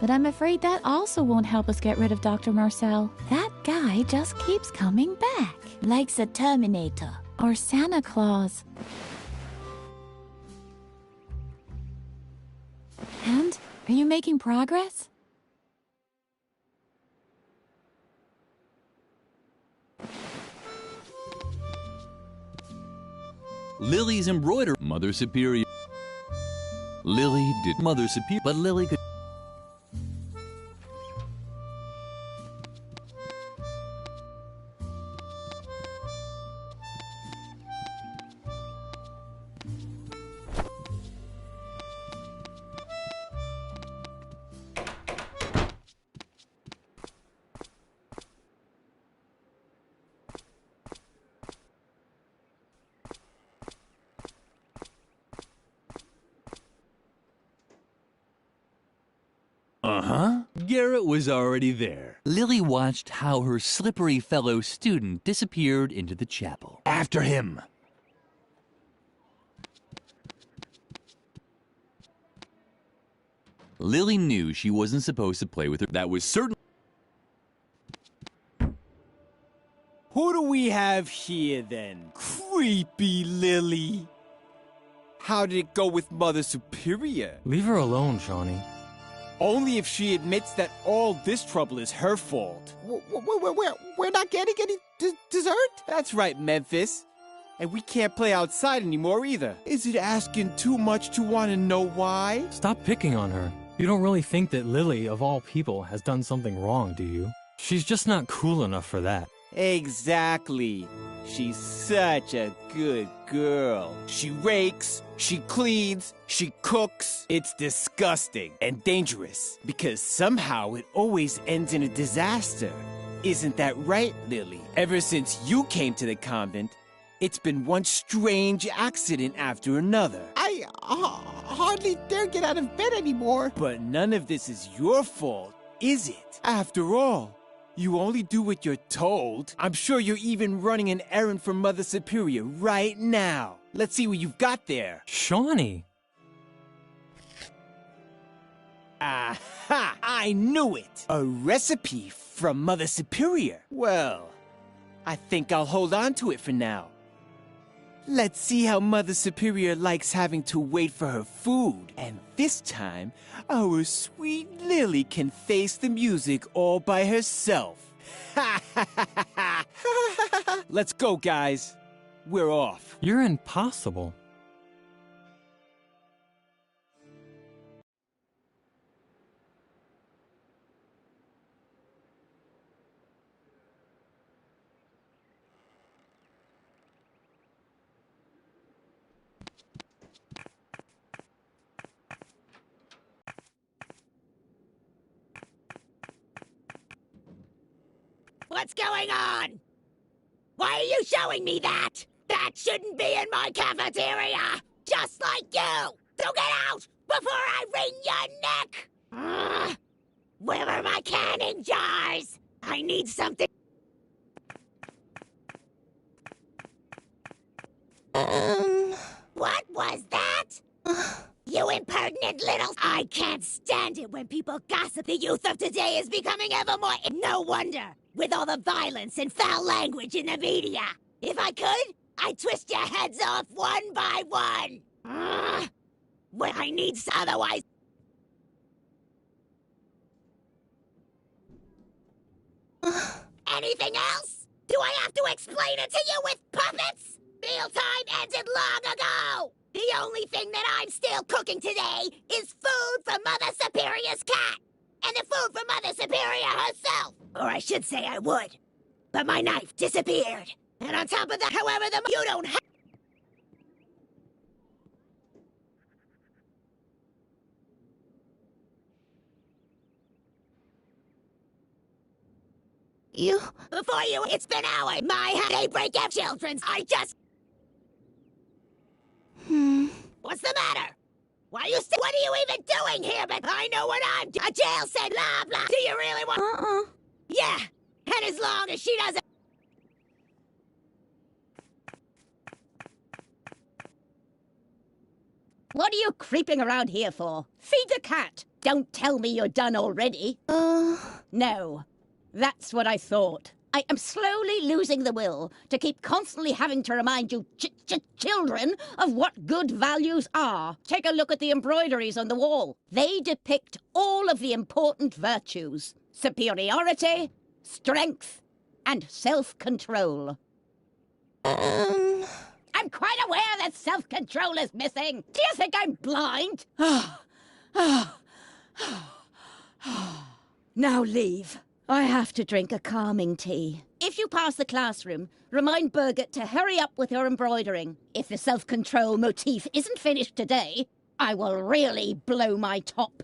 But I'm afraid that also won't help us get rid of Dr. Marcel. That guy just keeps coming back. Like the Terminator. Or Santa Claus. And? Are you making progress? Lily's embroider. Mother Superior. Lily did Mother Superior, but Lily could... Uh-huh. Garrett was already there. Lily watched how her slippery fellow student disappeared into the chapel. After him! Lily knew she wasn't supposed to play with her. That was certain. Who do we have here, then? Creepy Lily. How did it go with Mother Superior? Leave her alone, Shawnee. Only if she admits that all this trouble is her fault. We're not getting any dessert? That's right, Memphis. And we can't play outside anymore either. Is it asking too much to want to know why? Stop picking on her. You don't really think that Lily, of all people, has done something wrong, do you? She's just not cool enough for that. Exactly. She's such a good girl. She rakes, she cleans, she cooks. It's disgusting and dangerous because somehow it always ends in a disaster. Isn't that right, Lily? Ever since you came to the convent, it's been one strange accident after another. I hardly dare get out of bed anymore. But none of this is your fault, is it? After all, you only do what you're told. I'm sure you're even running an errand for Mother Superior right now. Let's see what you've got there. Shawnee! Aha! I knew it! A recipe from Mother Superior. Well, I think I'll hold on to it for now. Let's see how Mother Superior likes having to wait for her food. And this time, our sweet Lily can face the music all by herself. Let's go, guys. We're off. You're impossible. What's going on? Why are you showing me that? That shouldn't be in my cafeteria! Just like you! So get out before I wring your neck! Where are my canning jars? I need something... What was that? You impertinent little... I can't stand it when people gossip. The youth of today is becoming ever more... No wonder, with all the violence and foul language in the media. If I could, I'd twist your heads off one by one. Well, I need... Otherwise... Anything else? Do I have to explain it to you with puppets? Mealtime ended long ago! The only thing that I'm still cooking today is food for Mother Superior's cat! And the food for Mother Superior herself! Or I should say I would. But my knife disappeared. And on top of that, however, you don't have... You... Before you, it's been hours. My they break up children's. I just... What's the matter? Why are you still... What are you even doing here? But I know what I'm... A jail said blah, blah. Do you really want... Yeah. And as long as she doesn't... What are you creeping around here for? Feed the cat. Don't tell me you're done already. No. That's what I thought. I am slowly losing the will to keep constantly having to remind you children of what good values are. Take a look at the embroideries on the wall. They depict all of the important virtues. Superiority, strength, and self-control. I'm quite aware that self-control is missing. Do you think I'm blind? Now leave. I have to drink a calming tea. If you pass the classroom, remind Birgit to hurry up with her embroidering. If the self-control motif isn't finished today, I will really blow my top.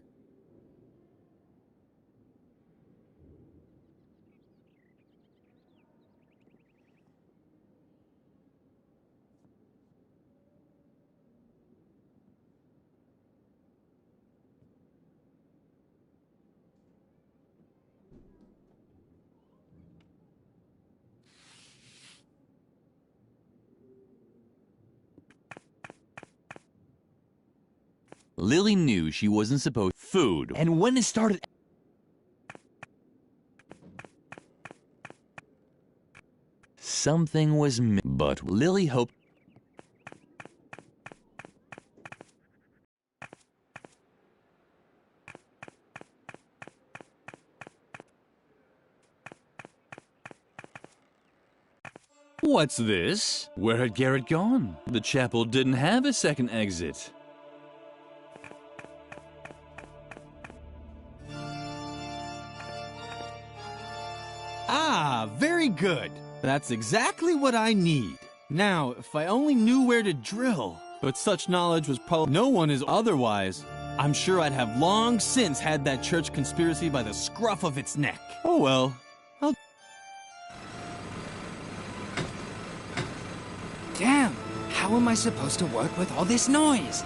Lily knew she wasn't supposed food, and when it started... Something was but Lily hoped... What's this? Where had Garrett gone? The chapel didn't have a second exit. Ah, very good. That's exactly what I need. Now, if I only knew where to drill. But such knowledge was probably no one is otherwise. I'm sure I'd have long since had that church conspiracy by the scruff of its neck. Oh well. Damn! How am I supposed to work with all this noise?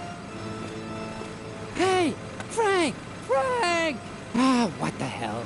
Hey! Frank! Frank! Ah, what the hell?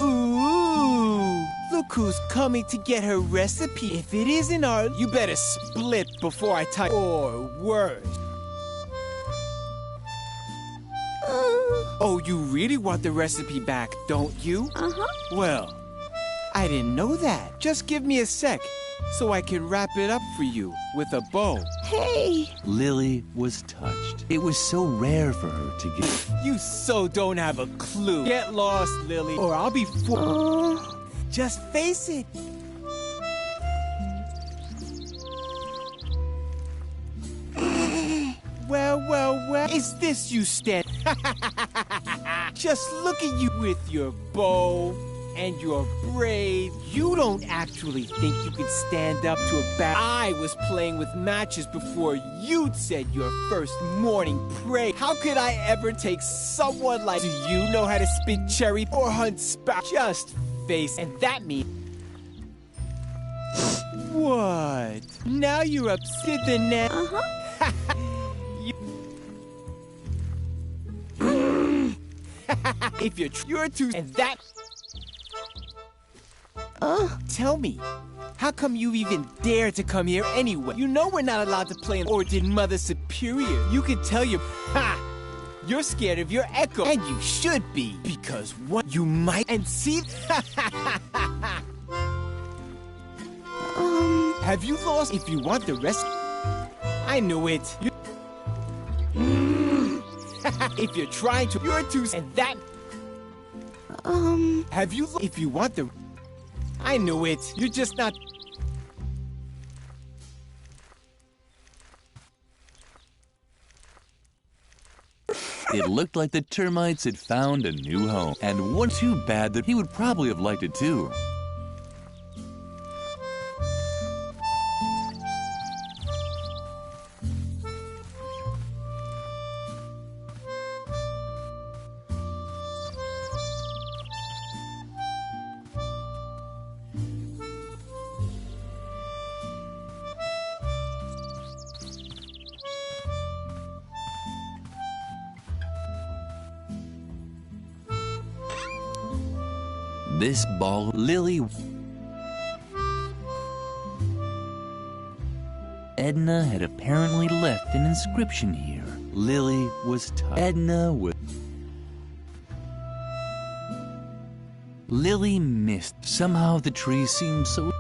Ooh, look who's coming to get her recipe. If it isn't ours, you better split before I type, or worse. Oh, you really want the recipe back, don't you? Well, I didn't know that. Just give me a sec, so I can wrap it up for you with a bow. Hey! Lily was touched. It was so rare for her to get. You so don't have a clue. Get lost, Lily, or I'll be Just face it. Well, is this you stand? Just look at you with your bow and your braid. You don't actually think you can stand up to a bat. I was playing with matches before you'd said your first morning prayer. How could I ever take someone like you? Do you know how to spin cherry or hunt sparrow? Just face, and that means... What? Now you're upset the net. If you're too, and that. Tell me, how come you even dare to come here anyway? You know we're not allowed to play, or did Mother Superior? You can tell your you're scared of your echo, and you should be, because what you might and see. Have you lost? If you want the rest, I knew it. If you're trying to, you're too, and that. Have you? If you want the, I knew it. You're just not. It looked like the termites had found a new home, and wasn't too bad that he would probably have liked it too. This ball, Lily. Edna had apparently left an inscription here. Lily was touched. Edna was. Lily missed. Somehow the trees seemed so.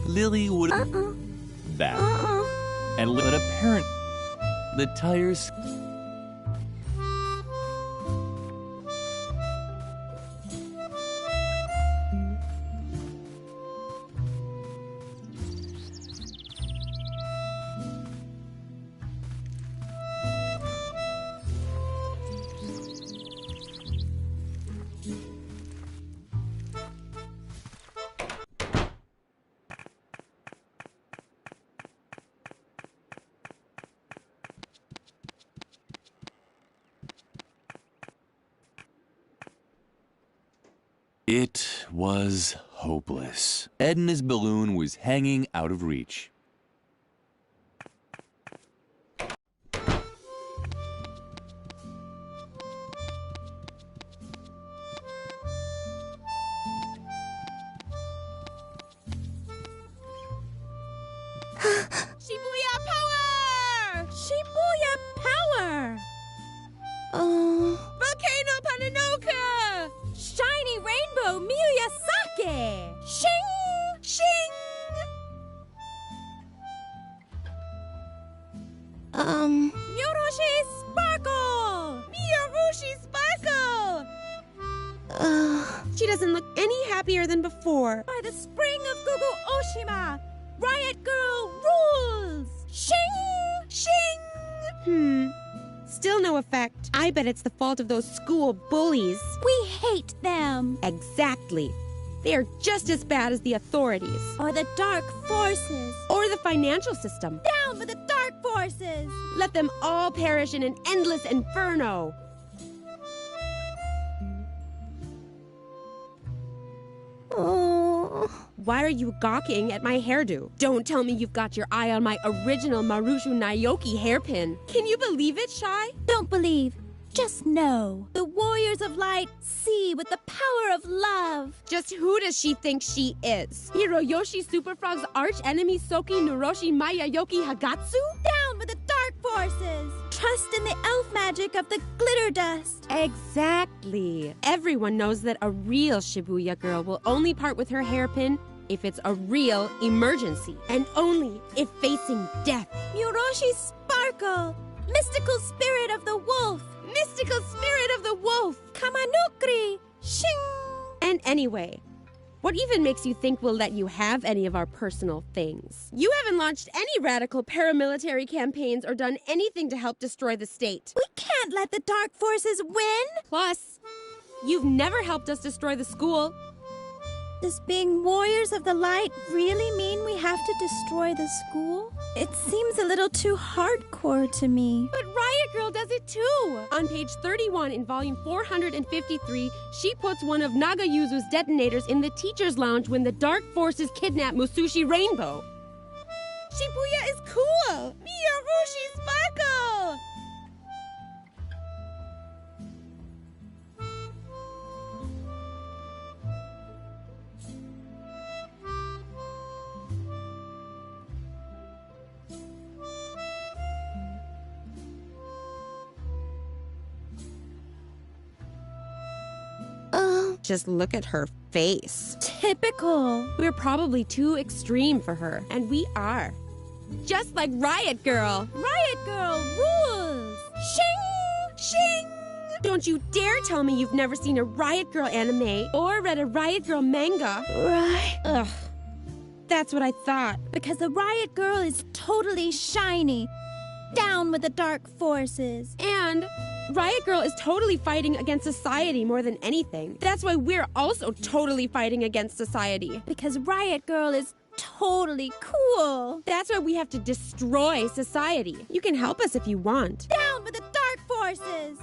Lily would. That. And but apparently, the tires. It was hopeless. Edna's balloon was hanging out of reach. Shibuya power! Shibuya power! Miyorushi Sparkle! Miyorushi Sparkle! She doesn't look any happier than before. By the spring of Gugu Oshima, Riot Girl rules! Shing! Shing! Still no effect. I bet it's the fault of those school bullies. We hate them. Exactly. They are just as bad as the authorities. Or the dark forces. Or the financial system. Down with the dark forces! Let them all perish in an endless inferno. Oh. Why are you gawking at my hairdo? Don't tell me you've got your eye on my original Marushu Naoki hairpin. Can you believe it, Shy? Don't believe. Just know. The Warriors of Light see with the power of love. Just who does she think she is? Hiroyoshi Superfrog's arch enemy Soki Nuroshi Mayayoki Hagatsu? Down with the dark forces. Trust in the elf magic of the glitter dust. Exactly. Everyone knows that a real Shibuya girl will only part with her hairpin if it's a real emergency, and only if facing death. Miyorushi Sparkle! Mystical spirit of the wolf! Mystical spirit of the wolf! Kamanukri! Shing! And anyway, what even makes you think we'll let you have any of our personal things? You haven't launched any radical paramilitary campaigns or done anything to help destroy the state. We can't let the dark forces win! Plus, you've never helped us destroy the school. Does being Warriors of the Light really mean we have to destroy the school? It seems a little too hardcore to me. But Riot Girl does it too! On page 31 in volume 453, she puts one of Nagayuzu's detonators in the teacher's lounge when the dark forces kidnap Musushi Rainbow. Shibuya is cool! Miyorushi Sparkle! Just look at her face. Typical. We're probably too extreme for her, and we are. Just like Riot Girl. Riot Girl rules! Shing! Shing! Don't you dare tell me you've never seen a Riot Girl anime or read a Riot Girl manga. Right. Ugh. That's what I thought. Because the Riot Girl is totally shiny. Down with the dark forces. And Riot Girl is totally fighting against society more than anything. That's why we're also totally fighting against society. Because Riot Girl is totally cool. That's why we have to destroy society. You can help us if you want. Down with the dark forces!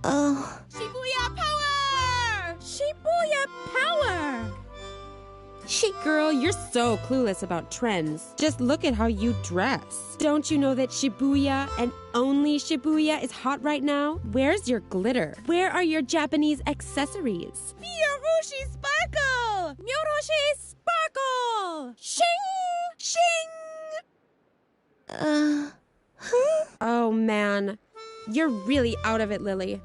Oh. Shibuya power! Shibuya power! Girl, you're so clueless about trends. Just look at how you dress. Don't you know that Shibuya and only Shibuya is hot right now? Where's your glitter? Where are your Japanese accessories? Miyorushi Sparkle! Miyorushi Sparkle! Shing! Shing! Oh man, you're really out of it, Lily.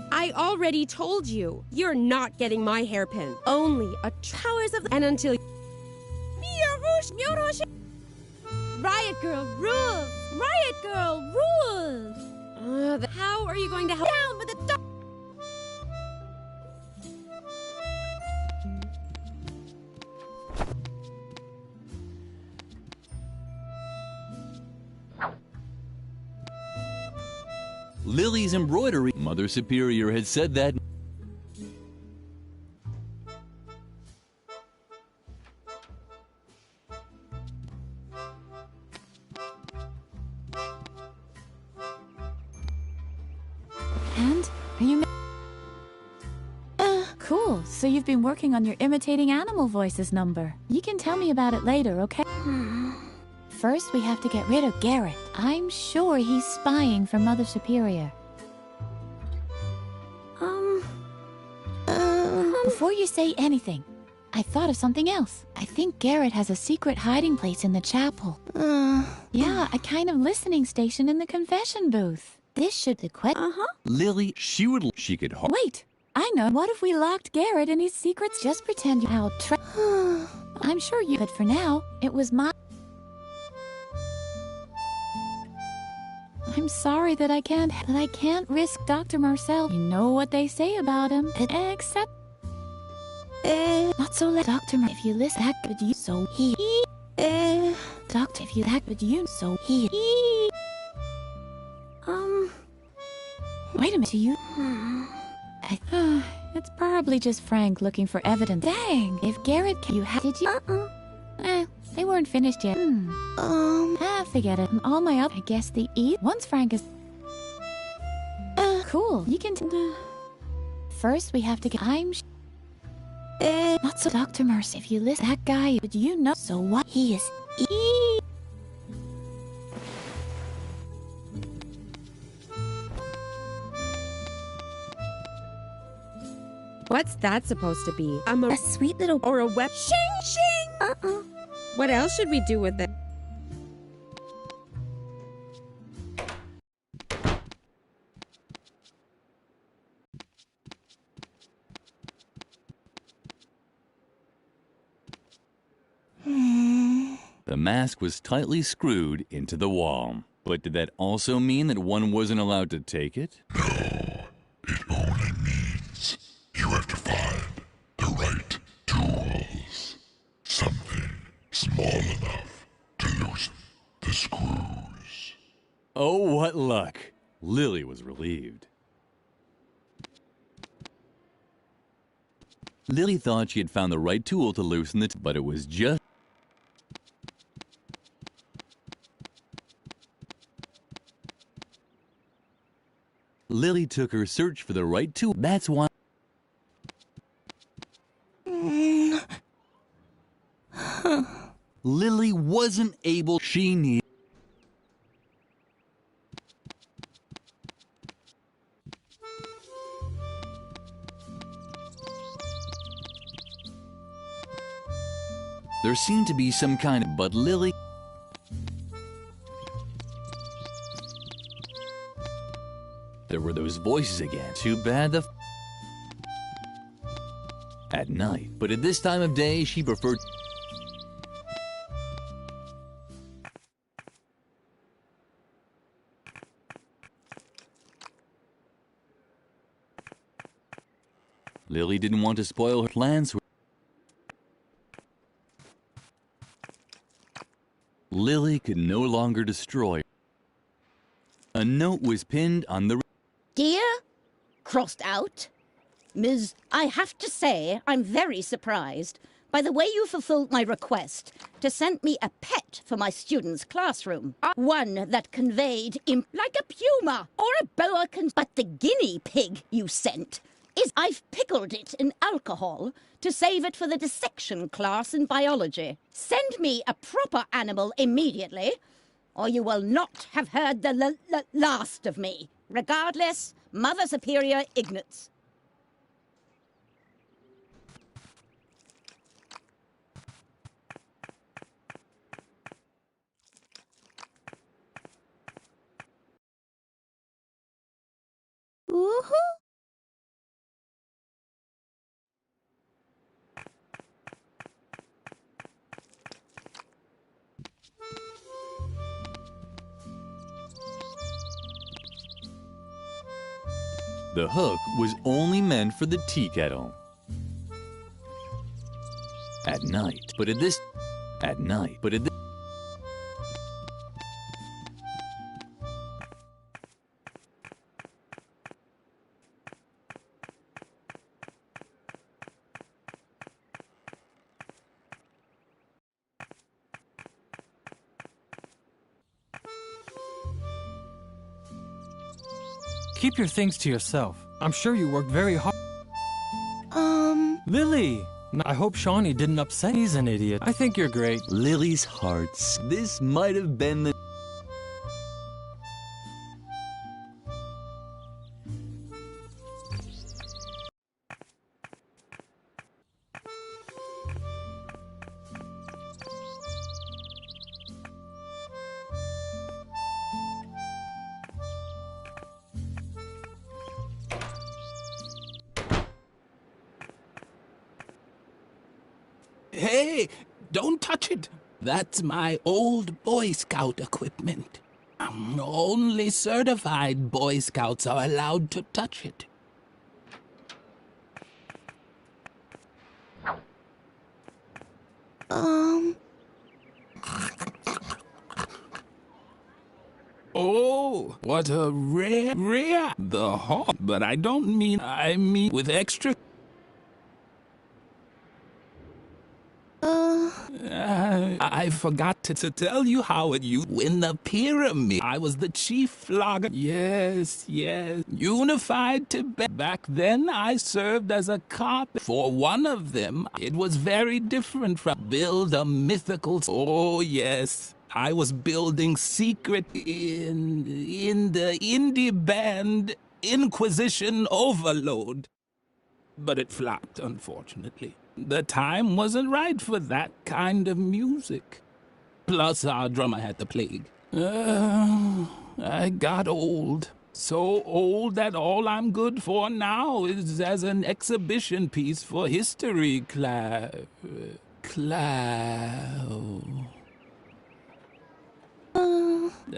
I already told you. You're not getting my hairpin. Only a powers of the... And until... Miyorushi! Riot Girl rules! Riot Girl rules! How are you going to help... Down with the dark... Lily's embroidery. Mother Superior had said that. Cool, so you've been working on your imitating animal voices number. You can tell me about it later, okay? First, we have to get rid of Garrett. I'm sure he's spying for Mother Superior. Before you say anything, I thought of something else. I think Garrett has a secret hiding place in the chapel. Yeah, a kind of listening station in the confession booth. This should be quick. Lily, she could Wait, I know. What if we locked Garrett in his secrets? Just pretend you're I'm sure you could for now. It was my... I'm sorry that I can't risk Dr. Marcel. You know what they say about him. Except... not so late, Dr. If you listen, that could you so he... Doctor, if you that could you so he... Wait a minute, do you... it's probably just Frank looking for evidence. Dang, if Garrett did you... they weren't finished yet. Forget it. All my up, I guess the once Frank is... cool, you can... First, we have to get... not so Dr. Mercy, if you listen, that guy, but you know... So what? He is... What's that supposed to be? A sweet little... Or a web... Shing, shing! What else should we do with it? The mask was tightly screwed into the wall. But did that also mean that one wasn't allowed to take it? No, it only means you have to find the right tools. Something small enough to loosen the screws. Oh, what luck. Lily was relieved. Lily thought she had found the right tool to loosen it, but it was just... Lily took her search for the right tool. That's why... Lily wasn't able... She needed... There seemed to be some kind of... But Lily... There were those voices again. Too bad the... At night. But at this time of day, she preferred... Lily didn't want to spoil her plans. Lily could no longer destroy. A note was pinned on the... Dear, crossed out. Ms. I have to say, I'm very surprised by the way you fulfilled my request to send me a pet for my students' classroom. One that conveyed like a puma or a boa but the guinea pig you sent is I've pickled it in alcohol to save it for the dissection class in biology. Send me a proper animal immediately, or you will not have heard the last of me. Regardless, Mother Superior Ignatz. Woohoo! The hook was only meant for the tea kettle. At night, but at this... At night, but at this... Keep your things to yourself. I'm sure you worked very hard. Lily! I hope Shawnee didn't upset. He's an idiot. I think you're great. Lily's hearts. This might have been the... Hey, don't touch it. That's my old Boy Scout equipment. Only certified Boy Scouts are allowed to touch it. Oh, what a rare, the hawk. But I don't mean, I mean with extra. I forgot to tell you how it used win the pyramid. I was the chief flogger. Yes. Unified Tibet. Back then, I served as a cop for one of them. It was very different from build a mythical. Oh, yes. I was building secret in the indie band Inquisition Overload. But it flopped, unfortunately. The time wasn't right for that kind of music. Plus, our drummer had the plague. I got old. So old that all I'm good for now is as an exhibition piece for history class.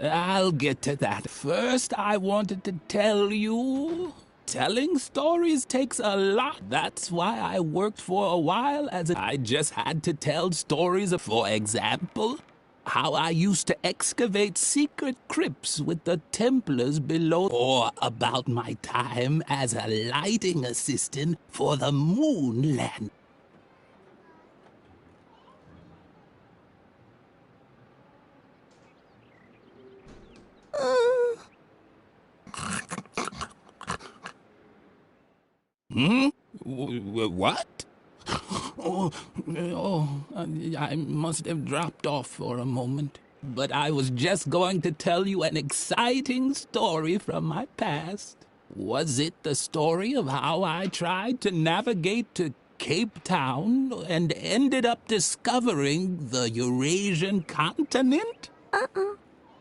I'll get to that. First, I wanted to tell you... Telling stories takes a lot. That's why I worked for a while I just had to tell stories. For example, how I used to excavate secret crypts with the Templars below. Or about my time as a lighting assistant for the moon land. What? I must have dropped off for a moment. But I was just going to tell you an exciting story from my past. Was it the story of how I tried to navigate to Cape Town and ended up discovering the Eurasian continent?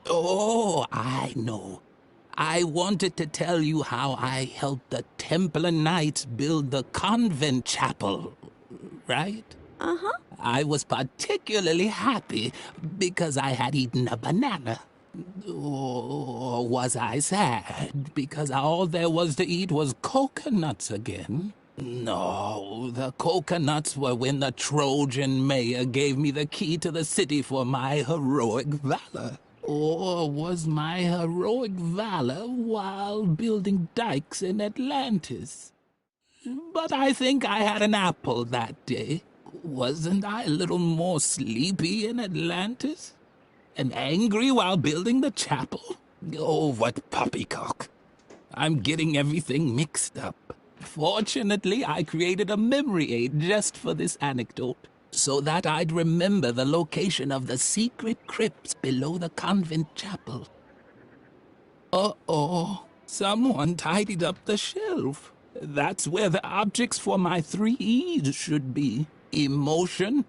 Oh, I know. I wanted to tell you how I helped the Templar Knights build the convent chapel, right? I was particularly happy because I had eaten a banana. Or was I sad because all there was to eat was coconuts again? No, the coconuts were when the Trojan mayor gave me the key to the city for my heroic valor. Or was my heroic valor while building dikes in Atlantis? But I think I had an apple that day. Wasn't I a little more sleepy in Atlantis? And angry while building the chapel? Oh, what poppycock. I'm getting everything mixed up. Fortunately, I created a memory aid just for this anecdote, so that I'd remember the location of the secret crypts below the convent chapel. Uh-oh, someone tidied up the shelf. That's where the objects for my 3 E's should be. Emotion,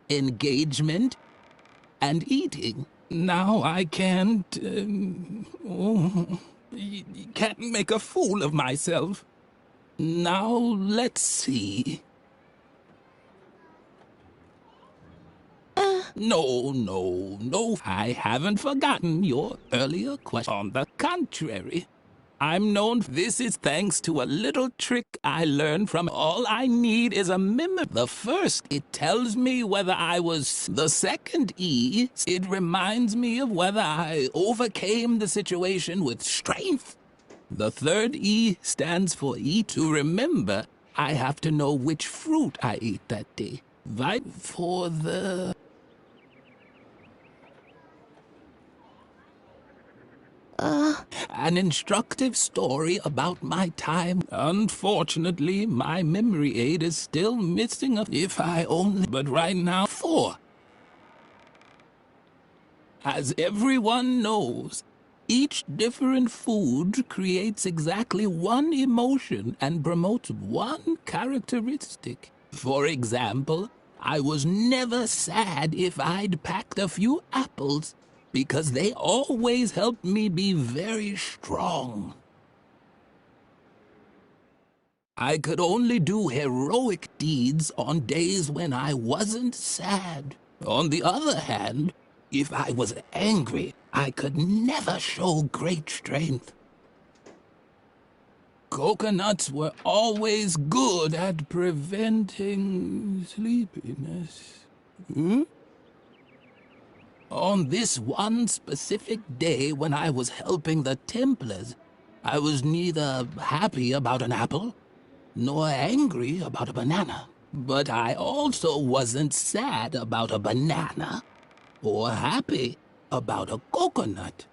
engagement, and eating. Now I can't... can't make a fool of myself. Now, let's see. No. I haven't forgotten your earlier question. On the contrary, I'm known. This is thanks to a little trick I learned from. All I need is a memory. The first, it tells me whether I was. The second E, it reminds me of whether I overcame the situation with strength. The third E stands for E. To remember, I have to know which fruit I ate that day. Right for the... An instructive story about my time. Unfortunately, my memory aid is still missing if I only... But right now, 4. As everyone knows, each different food creates exactly one emotion and promotes one characteristic. For example, I was never sad if I'd packed a few apples, because they always helped me be very strong. I could only do heroic deeds on days when I wasn't sad. On the other hand, if I was angry, I could never show great strength. Coconuts were always good at preventing sleepiness. On this one specific day when I was helping the Templars, I was neither happy about an apple nor angry about a banana. But I also wasn't sad about a banana or happy about a coconut.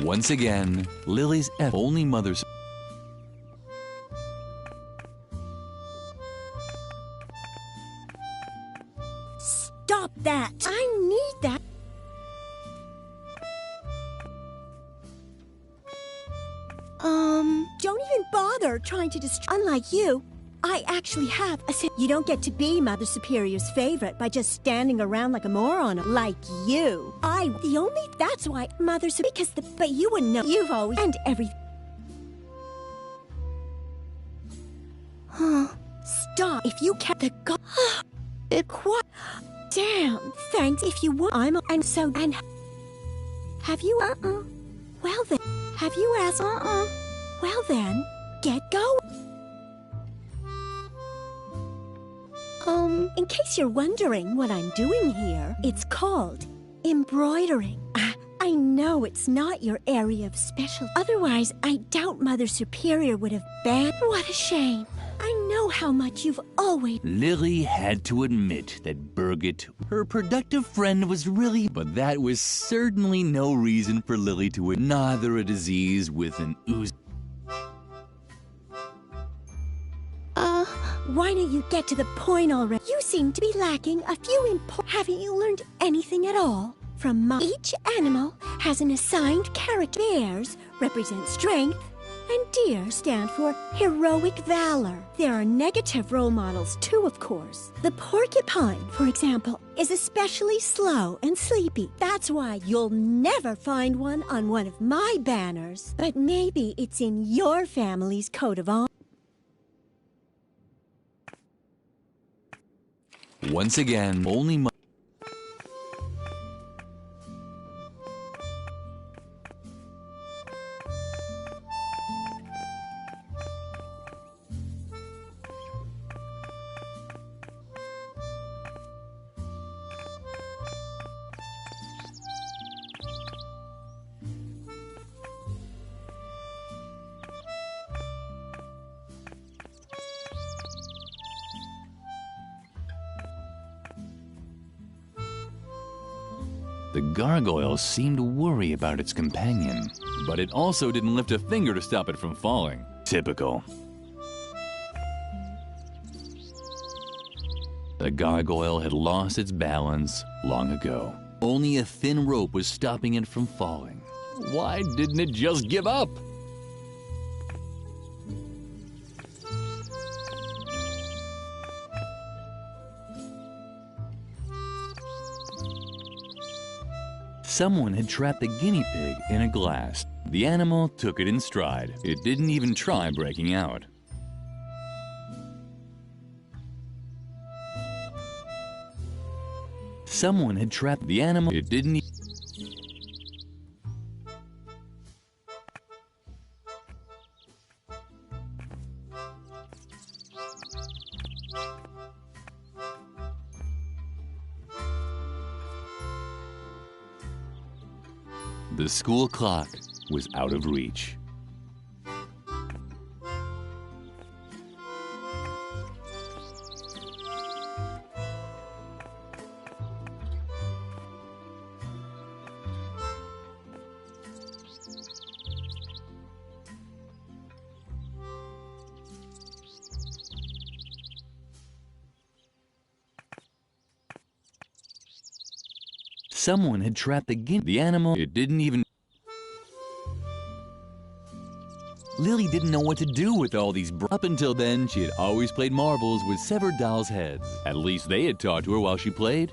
Once again, Lily's only mother's... Stop that! I need that! Don't even bother trying to Unlike you, I actually have a... You don't get to be Mother Superior's favorite by just standing around like a moron like you. That's why Mother Superior... But you wouldn't know. You've always... And everything. Stop. If you can't... Quiet. Damn. Thanks if you would. And so... And... Have you... Well then... Have you asked... Well then... Get going. In case you're wondering what I'm doing here, it's called embroidering. I know it's not your area of specialty. Otherwise, I doubt Mother Superior would have banned. What a shame. I know how much you've always... Lily had to admit that Birgit, her productive friend, was really... But that was certainly no reason for Lily to... Neither a disease with an ooze... Why don't you get to the point already? You seem to be lacking a few important... Haven't you learned anything at all? Each animal has an assigned character. Bears represent strength, and deer stand for heroic valor. There are negative role models too, of course. The porcupine, for example, is especially slow and sleepy. That's why you'll never find one on one of my banners. But maybe it's in your family's coat of honor. Once again, only... The gargoyle seemed to worry about its companion, but it also didn't lift a finger to stop it from falling. Typical. The gargoyle had lost its balance long ago. Only a thin rope was stopping it from falling. Why didn't it just give up? Someone had trapped the guinea pig in a glass. The animal took it in stride. It didn't even try breaking out. Someone had trapped the animal. It didn't... The school clock was out of reach. Someone had trapped the animal. It didn't even... Lily didn't know what to do with all these... Up until then, she had always played marbles with severed dolls' heads. At least they had talked to her while she played.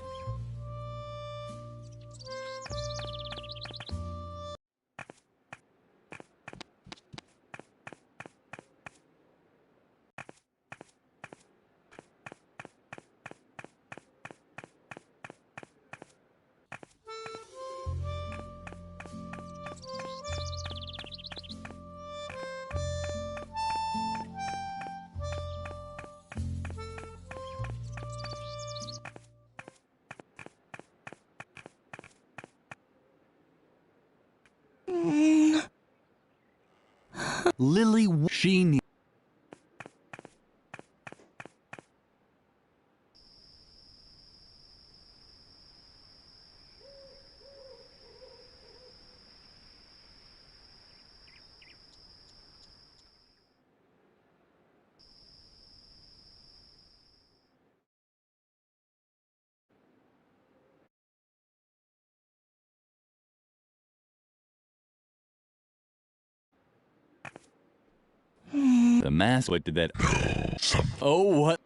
Lily, she knew. The mask, what did that... Oh, what?